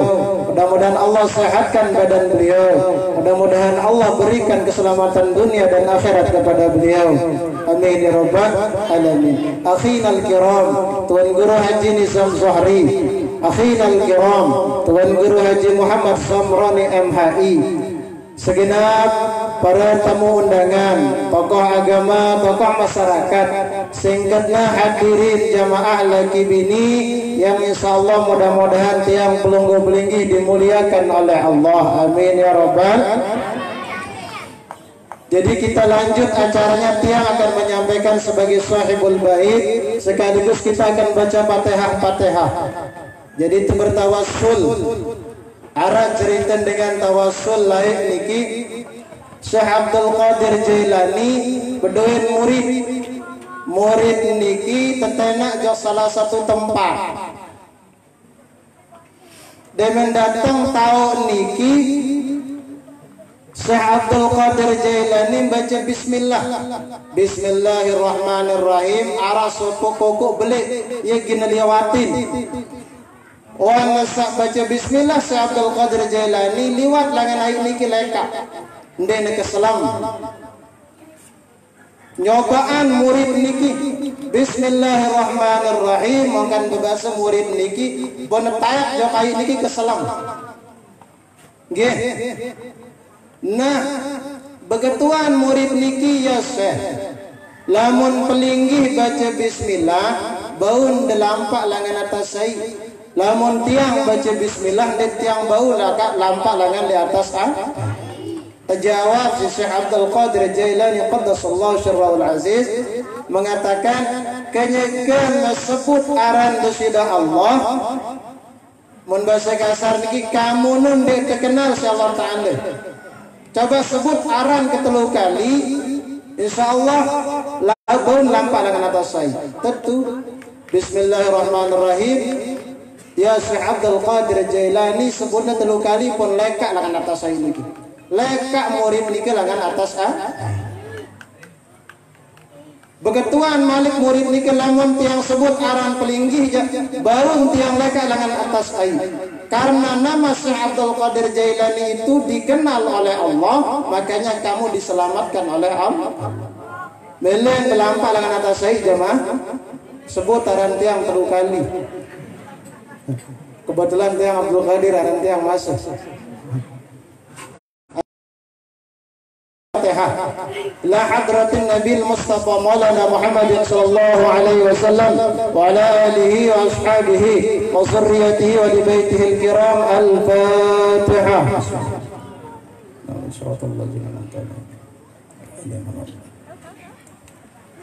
Speaker 2: mudah-mudahan Allah sehatkan badan beliau, mudah-mudahan Allah berikan keselamatan dunia dan akhirat kepada beliau. Amin ya rabbal alamin. Akhina al-kiram, Tuan Guru Haji Nizam Zohri, akhina al-kiram, Tuan Guru Haji Muhammad Samrani MHI, segenap para tamu undangan, tokoh agama, tokoh masyarakat, singkatnya hadirin jamaah laki bini yang insyaallah mudah-mudahan tiang pelunggu belinggi dimuliakan oleh Allah. Amin ya rabbal. Jadi kita lanjut acaranya, tiang akan menyampaikan sebagai sahibul bait, sekaligus kita akan baca Fatihah. Jadi itu bertawassul. Arah cerita dengan tawassul lain niki Syekh Abdul Qadir Jailani bedoin murid niki tetenak jo salah satu tempat. Demen datang tahu niki Syekh Abdul Qadir Jailani baca bismillah. Bismillahirrahmanirrahim. Arah sopo koko beli ya gina liawatin. Wan masak baca bismillah Syekh Abdul Qadir Jailani liwat langan air niki leka. Ndene keselam. Nyobaan murid niki bismillahirrahmanirrahim mongkan bahasa murid niki bonetayak jok air niki keselam. Nggih. Nah, begituan murid niki ya Syekh. Lamun pelinggih baca bismillah, baun delampak langan atas sai. Lamun tiang baca bismillah, dan tiang bau lampak langan di atas Terjawab si Syekh Abdul Qadir Jailani qaddasallahu syarrahul aziz mengatakan kenyekeun sebut aran dusida Allah mun bahasa kasar niki kamu nun terkenal si Allah Ta'ala. Coba sebut aran ketelu kali, insyaallah lagun lampak langan atas saya. Tentu bismillahirrahmanirrahim. Ya Syekh Abdul Qadir Jailani sebutnya telu kali pun lekak langan atas saya niki. Lekak murid niki langan atas Begituan Malik murid niki lamun tiang sebut aran pelinggih baru tiang lekak langan atas ai. Karena nama Syekh Abdul Qadir Jailani itu dikenal oleh Allah, makanya kamu diselamatkan oleh Allah. Melen melampak langan atas ai jemaah. Sebut aran tiang telu kali. Kebetulan tiang Abdul Qadir aran tiang masuk. لا حضرة النبي المصطفى مولانا محمد صلى الله عليه وسلم وعلى آله وأصحابه وذريته ولبيته الكرام الفاتحة.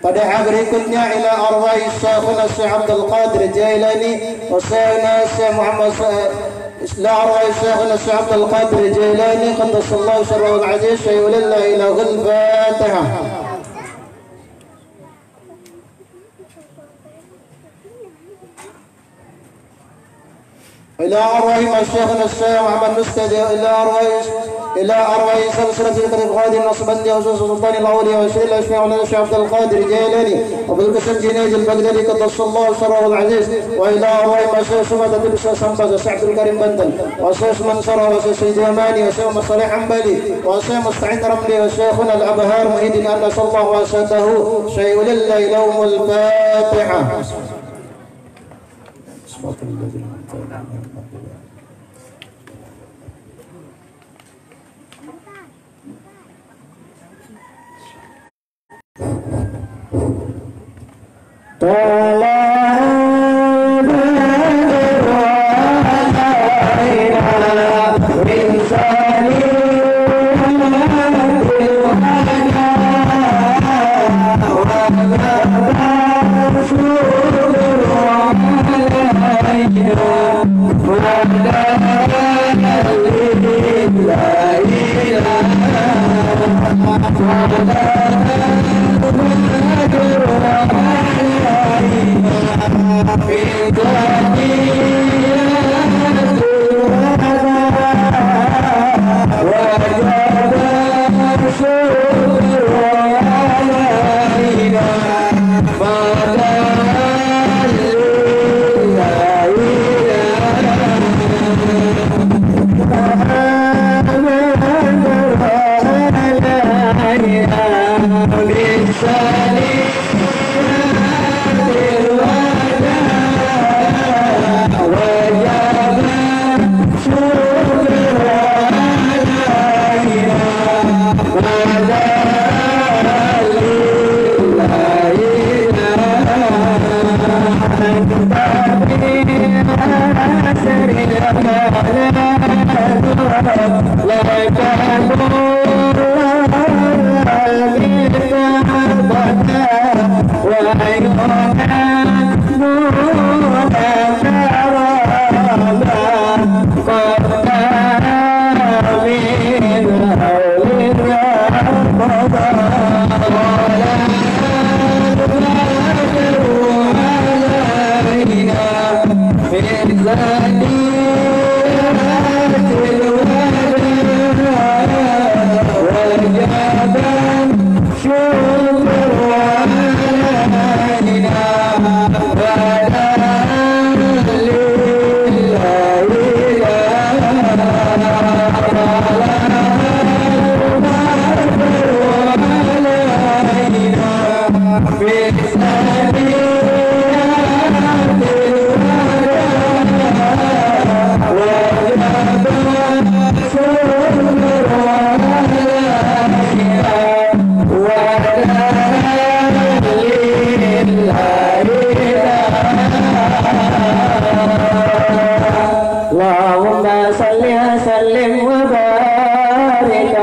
Speaker 2: Pada hal berikutnya ila arwah Syekhuna Syekh Abdul Qadir Jailani wa Sayyidina Syekh Muhammad ila arwah Syekhuna Syekh Abdul Qadir Jailani qaddasallahu syarrahul aziz syai'ulillah ila Fatihah. إلى أرواح مشايخنا الشيخ محمد مستدي إلى أرواح سلسلة القادر النصبندي وسوس سلطان الأولياء وشيخ الأشفاء ولنا الشيخ عبد القادر الجيلاني وأبو القاسم جنيد البغدادي قدس الله سره العزيز وإلى أرواح مشايخ سمة تلبس سمبز وسعد الكريم بندل وشيخ منصر وشيخ الجماني وشيخ مصالح حنبلي وشيخ مستعين رملي وشيخنا الأبهار مهيد أن الله وأساته شيء لله لهم الفاتحة.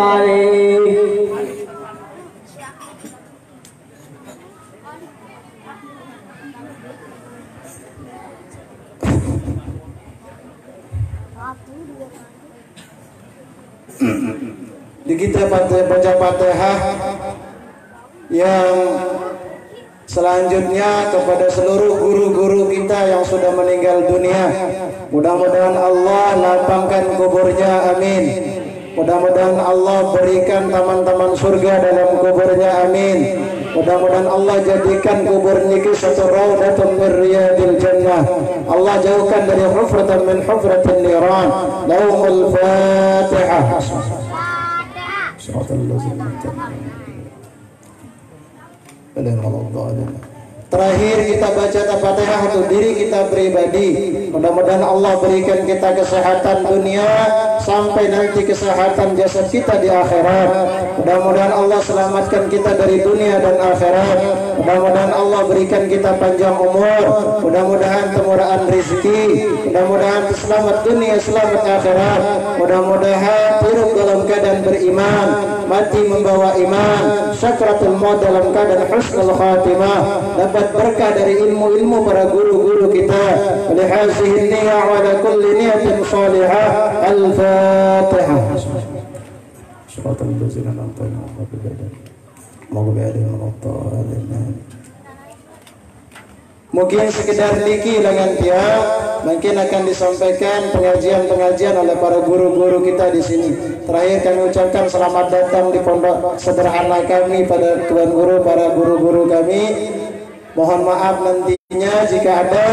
Speaker 1: عليه.
Speaker 2: Di kita baca Fatihah yang selanjutnya kepada seluruh guru-guru kita yang sudah meninggal dunia. Mudah-mudahan Allah lapangkan kuburnya, amin. Mudah-mudahan Allah berikan taman-taman surga dalam kuburnya, amin. Mudah-mudahan Allah jadikan kubur niki satu raudatun min riyadil jannah. Allah jauhkan dari hufratan min hufratin niran. Lahumul Fatihah. Terakhir kita baca Fatihah untuk diri kita pribadi. Mudah-mudahan Allah berikan kita kesehatan dunia sampai nanti kesehatan jasad kita di akhirat. Mudah-mudahan Allah selamatkan kita dari dunia dan akhirat. Mudah-mudahan Allah berikan kita panjang umur. Mudah-mudahan kemurahan rezeki. Mudah-mudahan selamat dunia, selamat akhirat. Mudah-mudahan hidup dalam keadaan beriman, mati membawa iman, sakratul maut dalam keadaan husnul khatimah, dapat berkah dari ilmu-ilmu para guru-guru kita. Lihazihi niyyah wa ala kulli niyatin salihah. Al-Fatihah. Shiratal ladzina an'amta alaihim. Mungkin sekedar niki dengan tiap, mungkin akan disampaikan pengajian-pengajian oleh para guru-guru kita di sini. Terakhir kami ucapkan selamat datang di pondok sederhana kami pada tuan guru, para guru-guru kami. Mohon maaf nantinya jika ada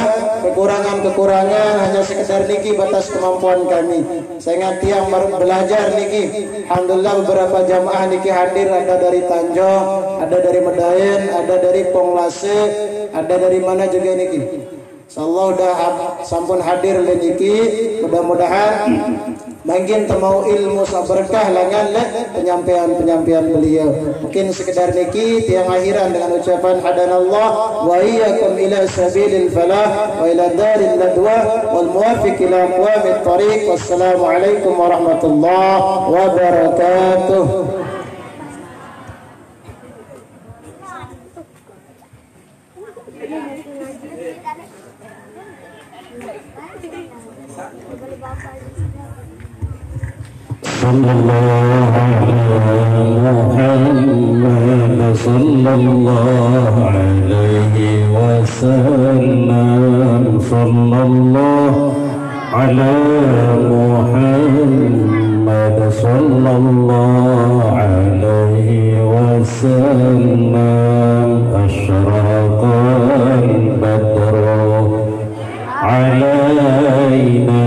Speaker 2: kekurangan-kekurangan, hanya sekedar niki batas kemampuan kami. Saya ingat yang baru belajar niki, alhamdulillah beberapa jamaah niki hadir, ada dari Tanjung, ada dari Medayan, ada dari Ponglase, ada dari mana juga niki. Insyaallah udah sampun hadir niki. Mudah-mudahan makin temau ilmu berkah langan penyampaian beliau. Mungkin sekedar niki tiang akhiran dengan ucapan hadanallah wa iyyakum ila sabilil falah wa ila daril nadwa wal muwafiq ila aqwamit thariq. Wassalamu alaikum warahmatullahi wabarakatuh.
Speaker 4: Sallallahu Muhammad sallallahu alaihi wasallam. Sallallahu ala Muhammad sallallahu alaihi wasallam. Asyraqal badru alaina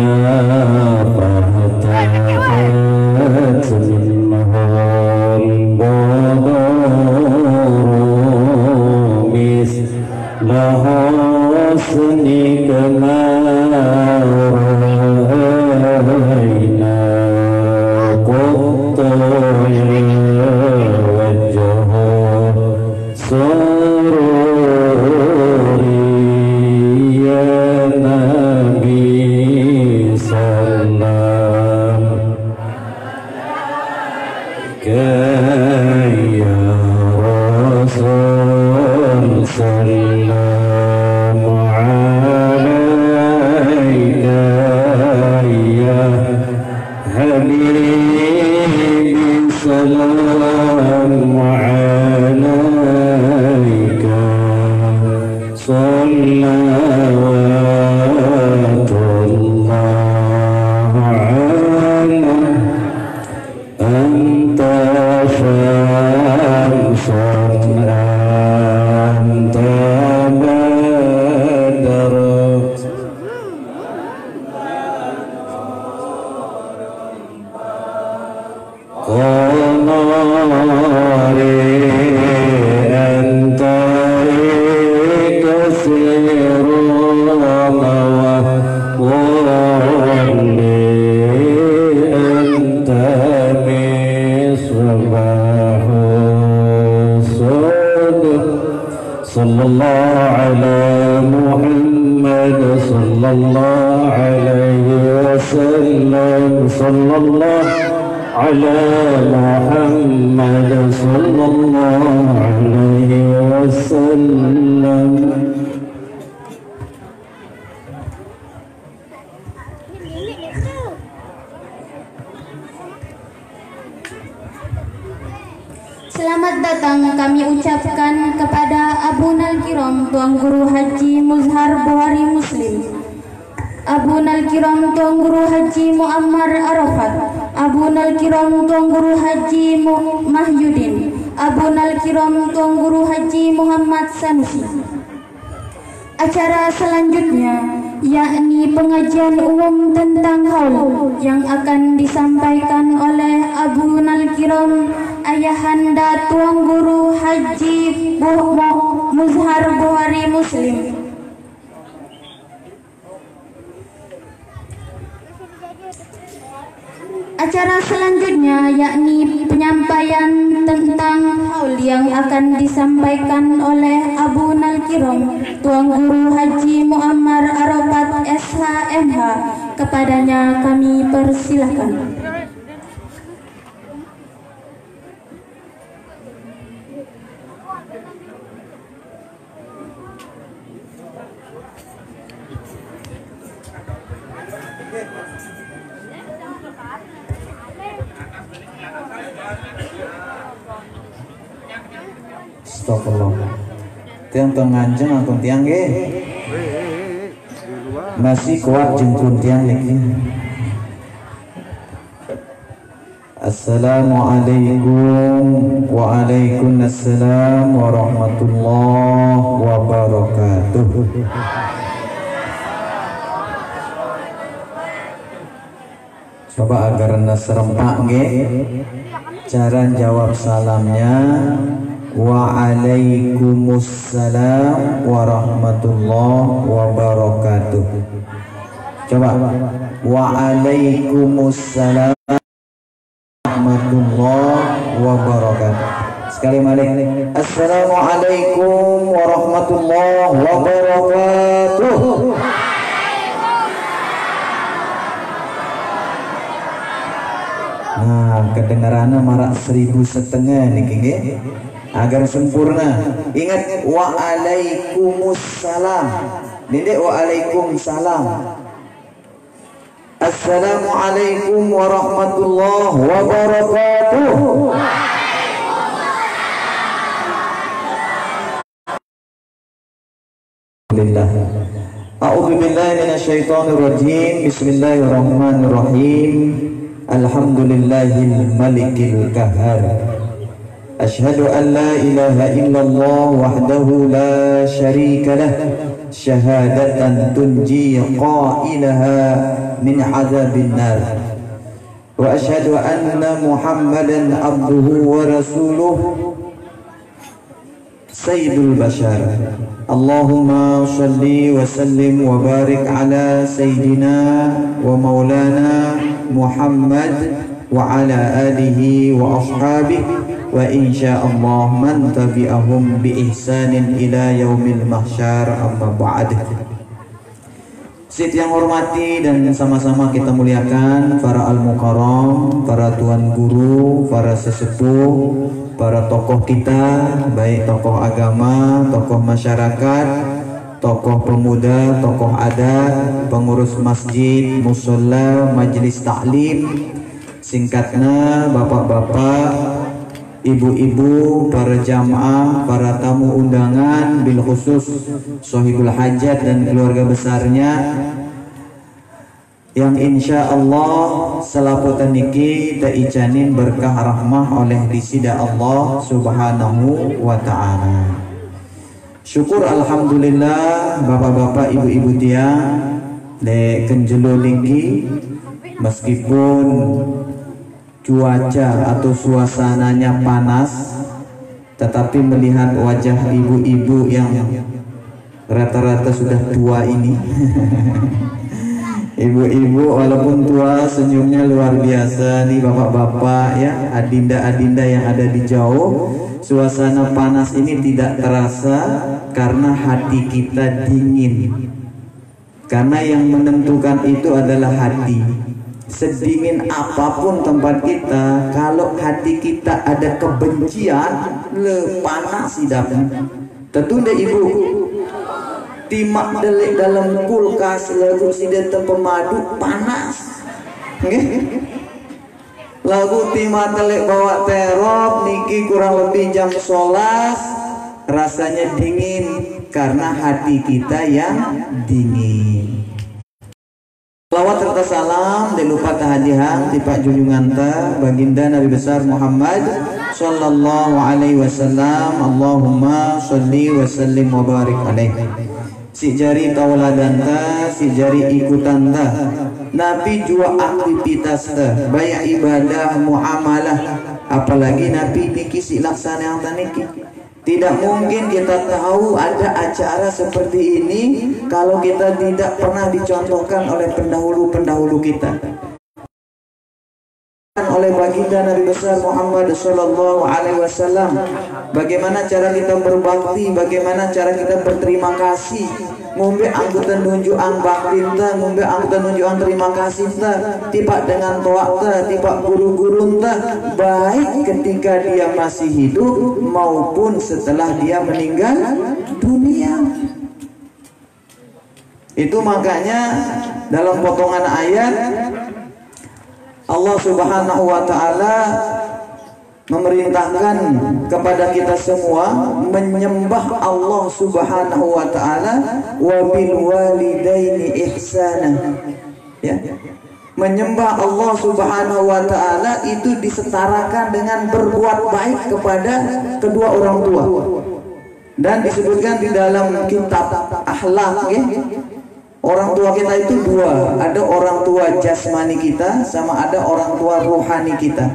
Speaker 4: على محمد صلى الله عليه وسلم.
Speaker 3: Selamat datang kami ucapkan kepada Abunal Kiram Tuan Guru Haji Muzhar Buhari Muslim, Abunal Kiram Tuan Guru Haji Muammar Arafat, Abunal Kiram Tuan Guru Haji Mahyudin, Abunal Kiram Tuan Guru Haji Muhammad Sanusi. Acara selanjutnya yakni pengajian umum tentang haul yang akan disampaikan oleh Abunal Kiram Ayahanda Tuan Guru Haji Muzhar Buhari Muslim. Acara selanjutnya yakni penyampaian tentang haul yang akan disampaikan oleh Abunal Kiram Tuan Guru Haji Muammar Arafat SHMH. Kepadanya kami persilakan.
Speaker 5: Astagfirullah. Tiang penganjeng atau tiang ge masih kuat jengkun tiang niki. Assalamualaikum waalaikumsalam warahmatullahi wabarakatuh. Coba agar serempak ge cara jawab salamnya. Waalaikumsalam warahmatullahi wabarakatuh. Coba. Waalaikumsalam warahmatullahi wabarakatuh. Sekali balik. Assalamualaikum warahmatullahi wabarakatuh. Nah, kedengarannya marak 1.500 nih nggih. Agar sempurna. Ingat waalaikumsalam. Dede waalaikumsalam. Assalamualaikum warahmatullahi wabarakatuh. Alhamdulillah. A'udzu billahi minasyaitonir rajim. Bismillahirrahmanirrahim. Alhamdulillahil malikil qahhar. Asyhadu an la ilaha illallah wahdahu la syarika lah, syahadatan tunji qailaha min azabin nar. Wa asyhadu anna Muhammadan abduhu wa rasuluh sayyidul bashar. Allahumma shalli wa sallim wa barik ala sayyidina wa maulana Muhammad wa ala alihi wa ashabihi wa insyaallah man tabi'ahum bi ihsanin ila yaumil mahsyar, amma ba'd. Sit yang hormati dan sama-sama kita muliakan para al-mukarram, para tuan guru, para sesepuh, para tokoh kita, baik tokoh agama, tokoh masyarakat, tokoh pemuda, tokoh adat, pengurus masjid, musholla, majelis taklim, singkatnya bapak-bapak, ibu-ibu, para jamaah, para tamu undangan, bil khusus sohibul hajat dan keluarga besarnya yang insya Allah selaputan niki taicanin berkah rahmah oleh disida Allah subhanahu wa ta'ala. Syukur alhamdulillah bapak-bapak, ibu-ibu tiang le kenjelo niki meskipun cuaca atau suasananya panas, tetapi melihat wajah ibu-ibu yang rata-rata sudah tua ini ibu-ibu walaupun tua senyumnya luar biasa nih bapak-bapak ya, adinda-adinda yang ada di jauh. Suasana panas ini tidak terasa karena hati kita dingin, karena yang menentukan itu adalah hati. sedingin apapun tempat kita, kalau hati kita ada kebencian, panas hidupnya. Tentu deh ibu, timak delik dalam kulkas lagu sida pemadu panas. Lagu timak delik bawa terop niki kurang lebih jam 11, rasanya dingin karena hati kita yang dingin. Salawat serta salam dilupa tahadihan tipak junjungan ta baginda Nabi besar Muhammad sallallahu alaihi wasallam. Allahumma sholli wa sallim wa barik alaihi. Si jari tauladan ta, si jari ikutan ta. Nabi jua aktivitas ta, baik ibadah muamalah, apalagi Nabi niki si laksana yang taniki. Tidak mungkin kita tahu ada acara seperti ini kalau kita tidak pernah dicontohkan oleh pendahulu-pendahulu kita. Oleh baginda Nabi besar Muhammad sallallahu alaihi wasallam, bagaimana cara kita berbakti, bagaimana cara kita berterima kasih. Ngombe angkutan nunjukan bakti ta, ngombe angkutan nunjukan terima kasih ta, tiba dengan toak ta, tiba guru-guru ta, baik ketika dia masih hidup maupun setelah dia meninggal dunia. Itu makanya dalam potongan ayat Allah Subhanahu wa taala memerintahkan kepada kita semua menyembah Allah Subhanahu wa taala wa bil walidaini ihsana. Ya. Menyembah Allah Subhanahu wa taala itu disetarakan dengan berbuat baik kepada kedua orang tua. Dan disebutkan di dalam kitab akhlak ya. Orang tua kita itu dua, ada orang tua jasmani kita sama ada orang tua rohani kita.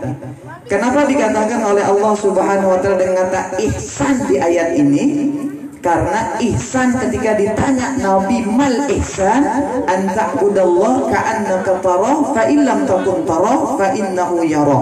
Speaker 5: Kenapa dikatakan oleh Allah Subhanahu wa taala dengan kata ihsan di ayat ini? Karena ihsan ketika ditanya Nabi mal ihsan an ta'budallaha ka'annaka tarah fa illam takun tarah fa innahu yarah.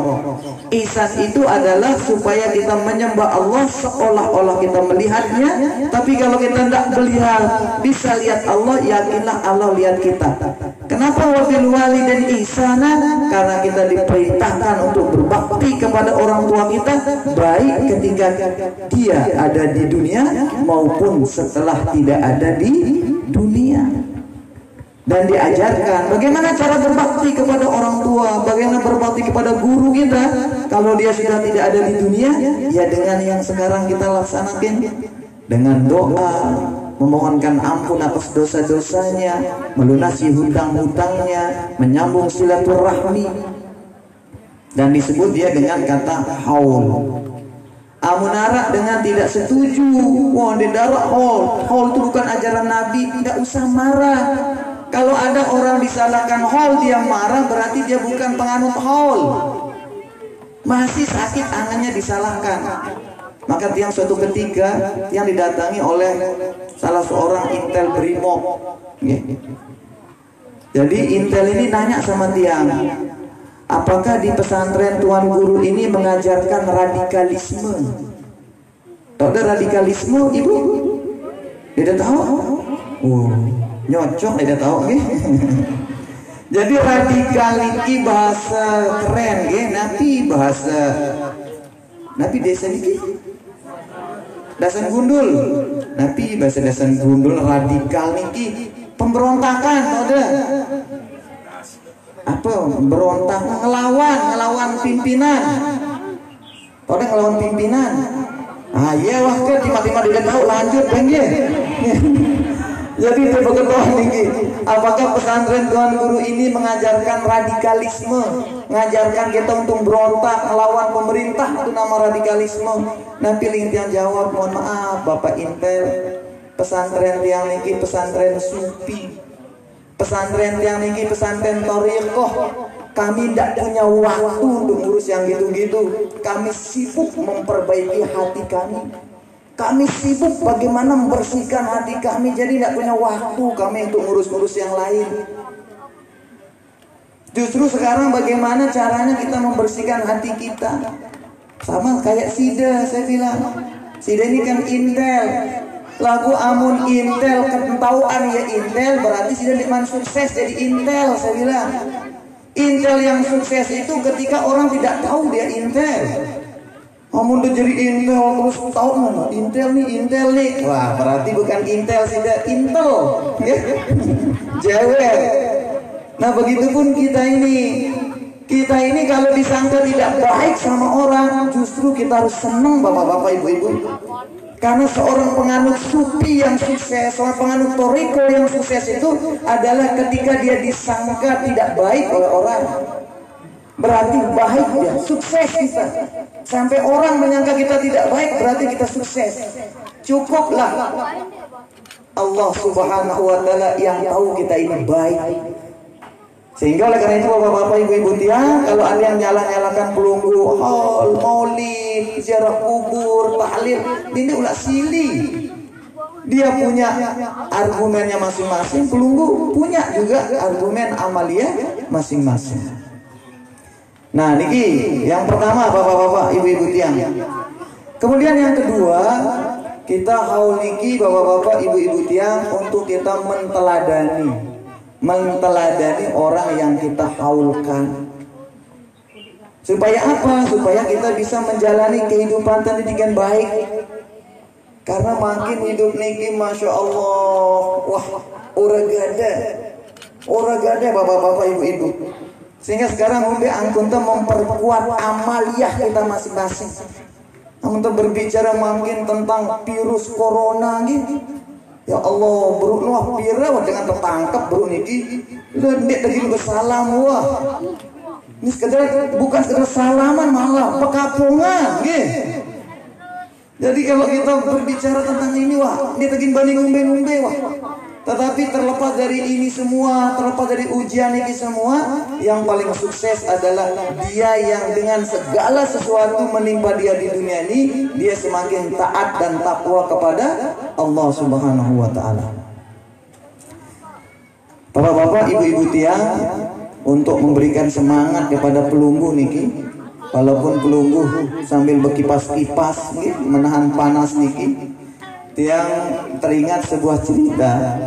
Speaker 5: Ihsan itu adalah supaya kita menyembah Allah seolah-olah kita melihatnya, tapi kalau kita tidak melihat bisa lihat Allah, yakinlah Allah lihat kita. Kenapa wabil walidain ihsana? Karena kita diperintahkan untuk berbakti kepada orang tua kita baik ketika dia ada di dunia maupun setelah tidak ada di dunia. Dan diajarkan bagaimana cara berbakti kepada orang tua, bagaimana berbakti kepada guru kita kalau dia sudah tidak ada di dunia, ya dengan yang sekarang kita laksanakan, dengan doa, memohonkan ampun atas dosa-dosanya, melunasi hutang-hutangnya, menyambung silaturahmi. Dan disebut dia dengan kata haul. Amunara dengan tidak setuju, wah di darah haul itu bukan ajaran Nabi, tidak usah marah. Kalau ada orang disalahkan haul dia marah, berarti dia bukan penganut haul, masih sakit angannya disalahkan. Maka tiang suatu ketika yang didatangi oleh salah seorang intel brimob. Jadi intel ini nanya sama tiang, apakah di pesantren tuan guru ini mengajarkan radikalisme? Tahu ada radikalisme ibu? Tidak tahu? Nyocok tidak tahu Jadi radikal ini bahasa keren Nabi bahasa Nabi desa ini dasan gundul. Nabi bahasa dasan gundul radikal niki pemberontakan ada. Apa berontak ngelawan pimpinan. Ada ngelawan pimpinan. Ah iya wah ke tiba-tiba tidak tahu lanjut bengge. Jadi itu begitu tinggi. Apakah pesantren tuan guru ini mengajarkan radikalisme, mengajarkan kita untuk berontak melawan pemerintah, itu nama radikalisme? Nanti yang jawab, mohon maaf Bapak Intel, pesantren yang niki pesantren sufi, pesantren yang niki pesantren thariqah. Kami tidak punya waktu untuk ngurus yang gitu-gitu. Kami sibuk memperbaiki hati kami. Kami sibuk bagaimana membersihkan hati kami, jadi tidak punya waktu kami untuk ngurus-ngurus yang lain. Justru sekarang bagaimana caranya kita membersihkan hati kita? Sama kayak Sida, saya bilang. Sida ini kan intel. Lagu amun intel ketauan ya intel, berarti Sida diman sukses jadi intel, saya bilang. Intel yang sukses itu ketika orang tidak tahu dia Intel. Kamu udah jadi Intel terus tahu mana Intel nih. Wah, berarti bukan Intel sih, Intel. Ya. Jewer. Nah, begitupun kita ini kalau disangka tidak baik sama orang, justru kita harus senang bapak-bapak, ibu-ibu. Karena seorang penganut sufi yang sukses, seorang penganut toriko yang sukses itu adalah ketika dia disangka tidak baik oleh orang. Berarti baik dia, sukses kita. Sampai orang menyangka kita tidak baik, berarti kita sukses. Cukuplah Allah Subhanahu wa Ta'ala yang tahu kita ini baik. Sehingga oleh karena itu bapak-bapak, ibu-ibu tiang, kalau ada yang nyala-nyalakan pelunggu, maulid, ziarah kubur, tahlil, ini ulah silih. Dia punya argumennya masing-masing, pelunggu punya juga argumen amalia masing-masing. Nah, niki yang pertama bapak-bapak, ibu-ibu tiang. Kemudian yang kedua, kita haul niki bapak-bapak, ibu-ibu tiang untuk kita menteladani orang yang kita haulkan. Supaya apa? Supaya kita bisa menjalani kehidupan pendidikan baik. Karena makin hidup niki, masya Allah, wah, orang gada bapak-bapak, ibu-ibu. Sehingga sekarang umbe angkunta memperkuat amaliyah kita masing-masing. Angkunta berbicara makin tentang virus corona gitu. Ya Allah, bro, wah pira dengan tertangkap bro niki. Ndek lagi bersalam wah. Ini bukan sekedar salaman, malah pekapungan nggih. Jadi kalau kita berbicara tentang ini wah, dia lagi banding umbe-umbe wah. Tetapi terlepas dari ini semua, terlepas dari ujian ini semua, yang paling sukses adalah dia yang dengan segala sesuatu menimpa dia di dunia ini, dia semakin taat dan takwa kepada Allah Subhanahu wa Ta'ala. Bapak-bapak, ibu-ibu tiang, untuk memberikan semangat kepada pelunggu niki, walaupun pelunggu sambil berkipas-kipas, menahan panas niki, tiang teringat sebuah cerita.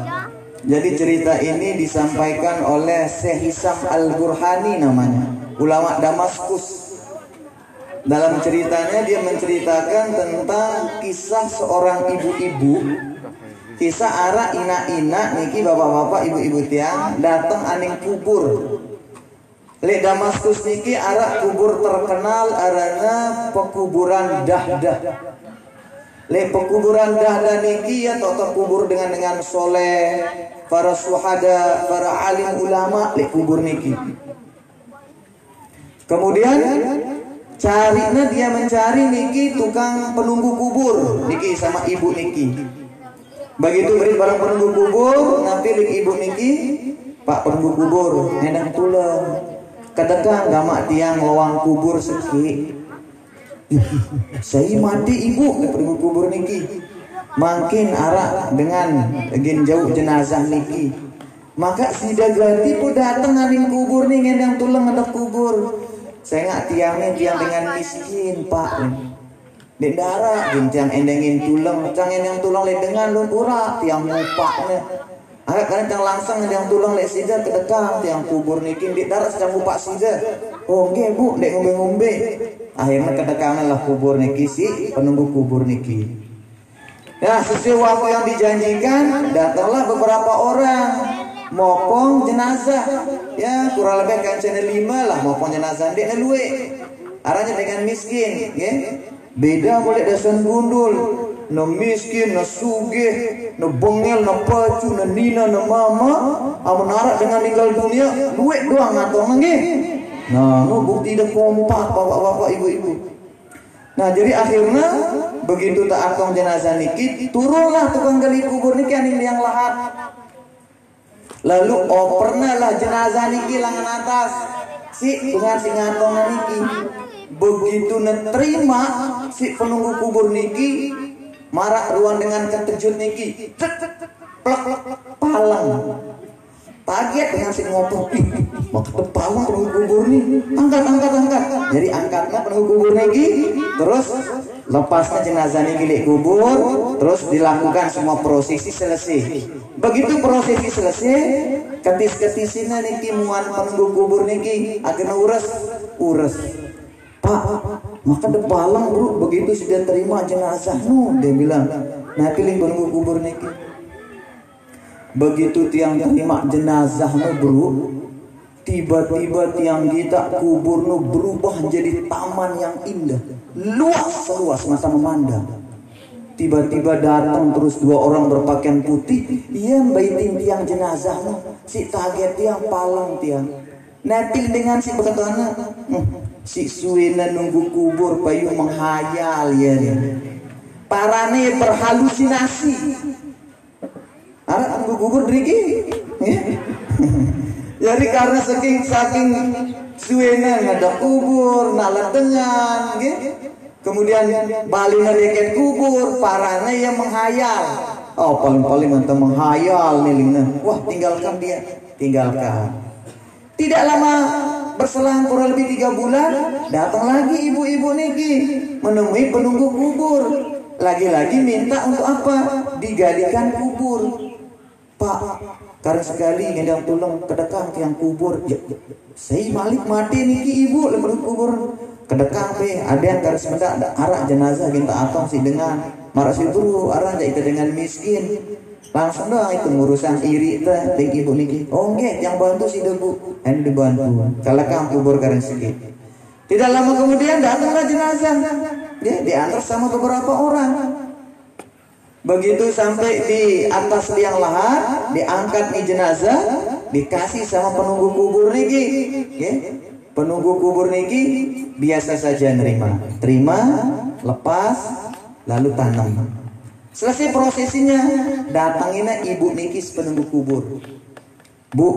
Speaker 5: Jadi cerita ini disampaikan oleh Syekh Hisam Al-Burhani namanya, ulama Damaskus. Dalam ceritanya dia menceritakan tentang kisah seorang ibu-ibu, kisah ara ina-ina niki bapak-bapak, ibu-ibu tiang datang aning kubur. Le Damaskus niki ara kubur terkenal arana pekuburan Dahdah. Le pekuburan Dahdah niki ya atau kubur dengan soleh, para syuhada, para alim ulama le kubur niki. Kemudian dia mencari niki tukang penunggu kubur niki sama ibu niki. Begitu beri barang penunggu kubur, napi lik ibu niki, Pak penunggu kubur, nendang tulang. Kadang gamak tiang lawang kubur seki. Saya mati ibu ke penunggu kubur niki. Makin arah dengan agin jauh jenazah niki. Maka si daganti pun datang aning kubur nih ngendang tulang ngendang kubur. Saya nggak tiangnya tiang dengan miskin pak. Di darah tiang endengin tulang, tiang endeng tulang le dengan lumpura tiang mupaknya. Agak kan tiang langsung ngendang tulang le sida kedekang tiang kubur niki di darah sedang mupak sida. Oh nggih bu, dek ngombe-ngombe. Akhirnya kedekangan lah kubur niki si penunggu kubur niki. Ya sesuai waktu yang dijanjikan, datanglah beberapa orang mopong jenazah. Ya kurang lebih kan channel 5 lah mopong jenazah dek luwe. Arahnya dengan miskin, ya. Beda mulai dasan gundul, no miskin, no sugih, no bengel, no pacu, no nina, no mama, amunara dengan tinggal dunia, luwe doang ngatong nggih. Nah, no bukti dah kompak bapak-bapak, ibu-ibu. Nah, jadi akhirnya begitu tak atong jenazah niki, turunlah tukang gali kubur niki aning yang lahat. Lalu pernah lah jenazah niki langan atas dengan si ngatong niki. Begitu nerima si penunggu kubur niki, marak ruang dengan keterjut niki, plak palang. Paget dengan si ngopong, mau ketepalang penunggu kubur nih, angkat. Jadi angkatnya penunggu kubur niki, terus lepasnya jenazah ini gilik kubur, terus dilakukan semua prosesi selesai. Begitu prosesi selesai, ketis-ketisina niki muan penunggu kubur niki akhirnya ures. Pak, maka depalang bro, begitu sudah terima jenazah, dia bilang, nah pilih penunggu kubur niki. Begitu tiang terima jenazah bro, tiba-tiba tiang kita kubur berubah jadi taman yang indah, luas mata memandang. Tiba-tiba datang terus 2 orang berpakaian putih, ia baitin tiang jenazah si kaget tiang palang tiang. Natil dengan si berkatana, si suina nunggu kubur payu menghayal ya. Parane berhalusinasi. Arah nunggu kubur driki. Jadi karena saking suena ada kubur, nalar dengan, kemudian balina deket kubur, parana yang menghayal. Oh paling nanti menghayal nih, wah tinggalkan. Tidak lama berselang kurang lebih 3 bulan, datang lagi ibu-ibu niki menemui penunggu kubur. Lagi-lagi minta untuk apa? Digalikan kubur. Pak, karena sekali ngedang tulang kedekang tiang kubur. Saya malik mati niki ibu lepas kubur. Kedekang pe, ada yang karena sebentar ada arak jenazah kita atong si dengan marah si buru arak kita dengan miskin. Langsung doang itu urusan iri teh ibu niki. Oh nggih, yang bantu si debu, yang dibantu. Kalau kang kubur karena sedikit. Tidak lama kemudian datanglah jenazah. Dia diantar sama beberapa orang. Begitu sampai di atas liang lahat, diangkat nih jenazah, dikasih sama penunggu kubur niki. Penunggu kubur niki biasa saja terima, lepas, lalu tanam. Selesai prosesinya, datangin ibu niki penunggu kubur. Bu,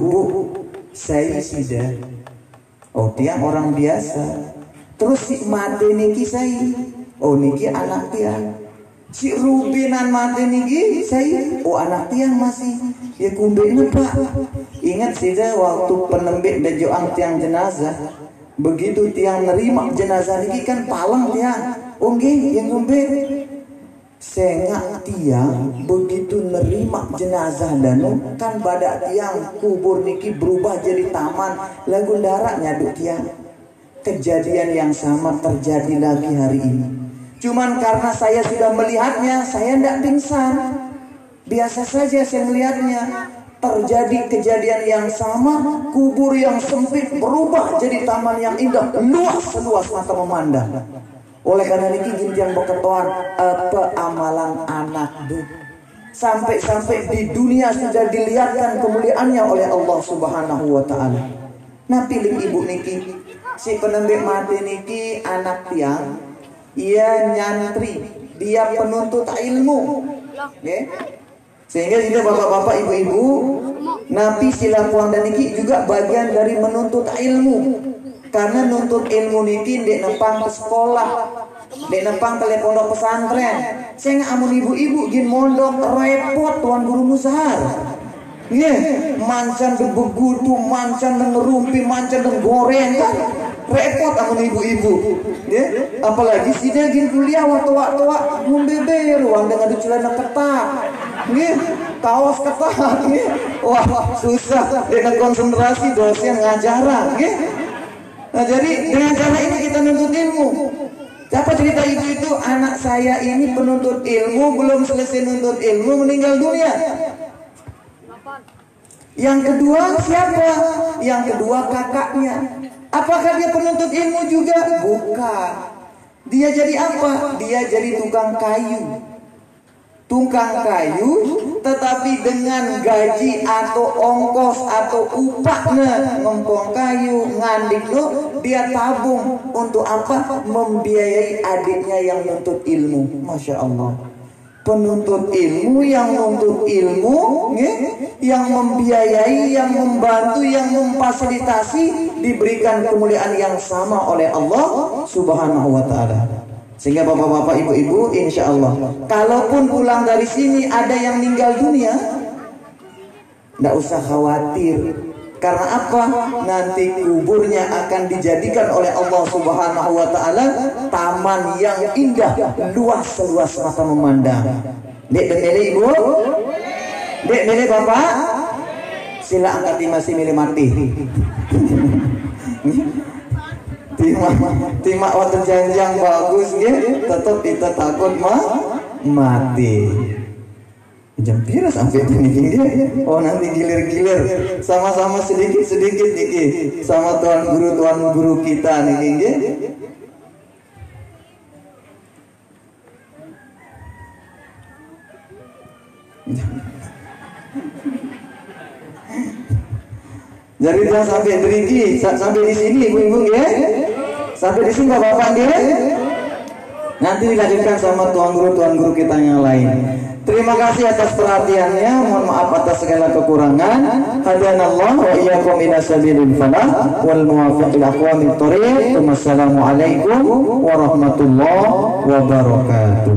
Speaker 5: saya sudah. Oh tiang orang biasa. Terus si mati niki saya. Oh niki anak tiang. Si Rubinan mati niki saya. Oh anak tiang masih. Ya kumbenya pak. Ingat sida waktu penembik dan joang tiang jenazah. Begitu tiang nerima jenazah niki kan palang tiang. Oh nggih yang kumbe. Sengak tiang begitu nerima jenazah danu kan badak tiang kubur niki berubah jadi taman lagu darak nyaduk tiang. Kejadian yang sama terjadi lagi hari ini. Cuman karena saya sudah melihatnya, saya tidak pingsan. Biasa saja saya melihatnya. Terjadi kejadian yang sama, kubur yang sempit berubah jadi taman yang indah, luas mata memandang. Oleh karena ini gintian berketuan apa amalan anak du. Sampai di dunia sudah dilihatkan kemuliaannya oleh Allah Subhanahu wa taala. Nah pilih ibu niki, si penembik mati niki anak tiang, ia nyantri, dia penuntut ilmu. Sehingga ini bapak-bapak ibu-ibu, napi silakuan dan niki juga bagian dari menuntut ilmu. Karena nuntut ilmu niki dek nempang ke sekolah, dek nempang ke pondok pesantren. Saya nggak amun ibu-ibu gin mondok repot tuan guru musahar. Mancan dan begutu, mancan dan ngerumpi, mancan dan goreng kan repot amun ibu-ibu. Apalagi si dia gin kuliah waktu membeber uang dengan celana ketat. Kaos ketat. Wah susah dengan konsentrasi dosen ngajaran. Nah jadi dengan cara ini kita nuntut ilmu. Siapa cerita itu anak saya ini penuntut ilmu, belum selesai nuntut ilmu meninggal dunia. Yang kedua siapa? Yang kedua kakaknya. Apakah dia penuntut ilmu juga? Bukan. Dia jadi apa? Dia jadi tukang kayu. Tukang kayu, tetapi dengan gaji atau ongkos atau upahnya ngempong kayu ngandik lo, dia tabung untuk apa? Membiayai adiknya yang nuntut ilmu. Masya Allah. Penuntut ilmu yang nuntut ilmu, yang membiayai, yang membantu, yang memfasilitasi, diberikan kemuliaan yang sama oleh Allah Subhanahu wa taala. Sehingga bapak-bapak ibu-ibu insya Allah, kalaupun pulang dari sini ada yang meninggal dunia, tidak usah khawatir. Karena apa? Nanti kuburnya akan dijadikan oleh Allah Subhanahu wa taala taman taman yang indah, luas seluas mata memandang. Dek dan milih ibu, dek milih bapak, sila angkat masih milih mati. Timak waktu janjang bagus gitu, tetap kita takut mati. Jam pira sampai ini dia. Oh nanti gilir-gilir, sama-sama sedikit-sedikit niki, sama tuan guru kita niki. Jadi jangan sampai berhenti, sampai di sini ibu-ibu ya. Sampai di sini bapak dia. Nanti dilanjutkan sama tuan guru kita yang lain. Terima kasih atas perhatiannya. Mohon maaf atas segala kekurangan. Hadanallah wa iyyakum ila sabilil falah wal muwaffiq ila aqwamit thoriq. Wassalamualaikum warahmatullahi wabarakatuh.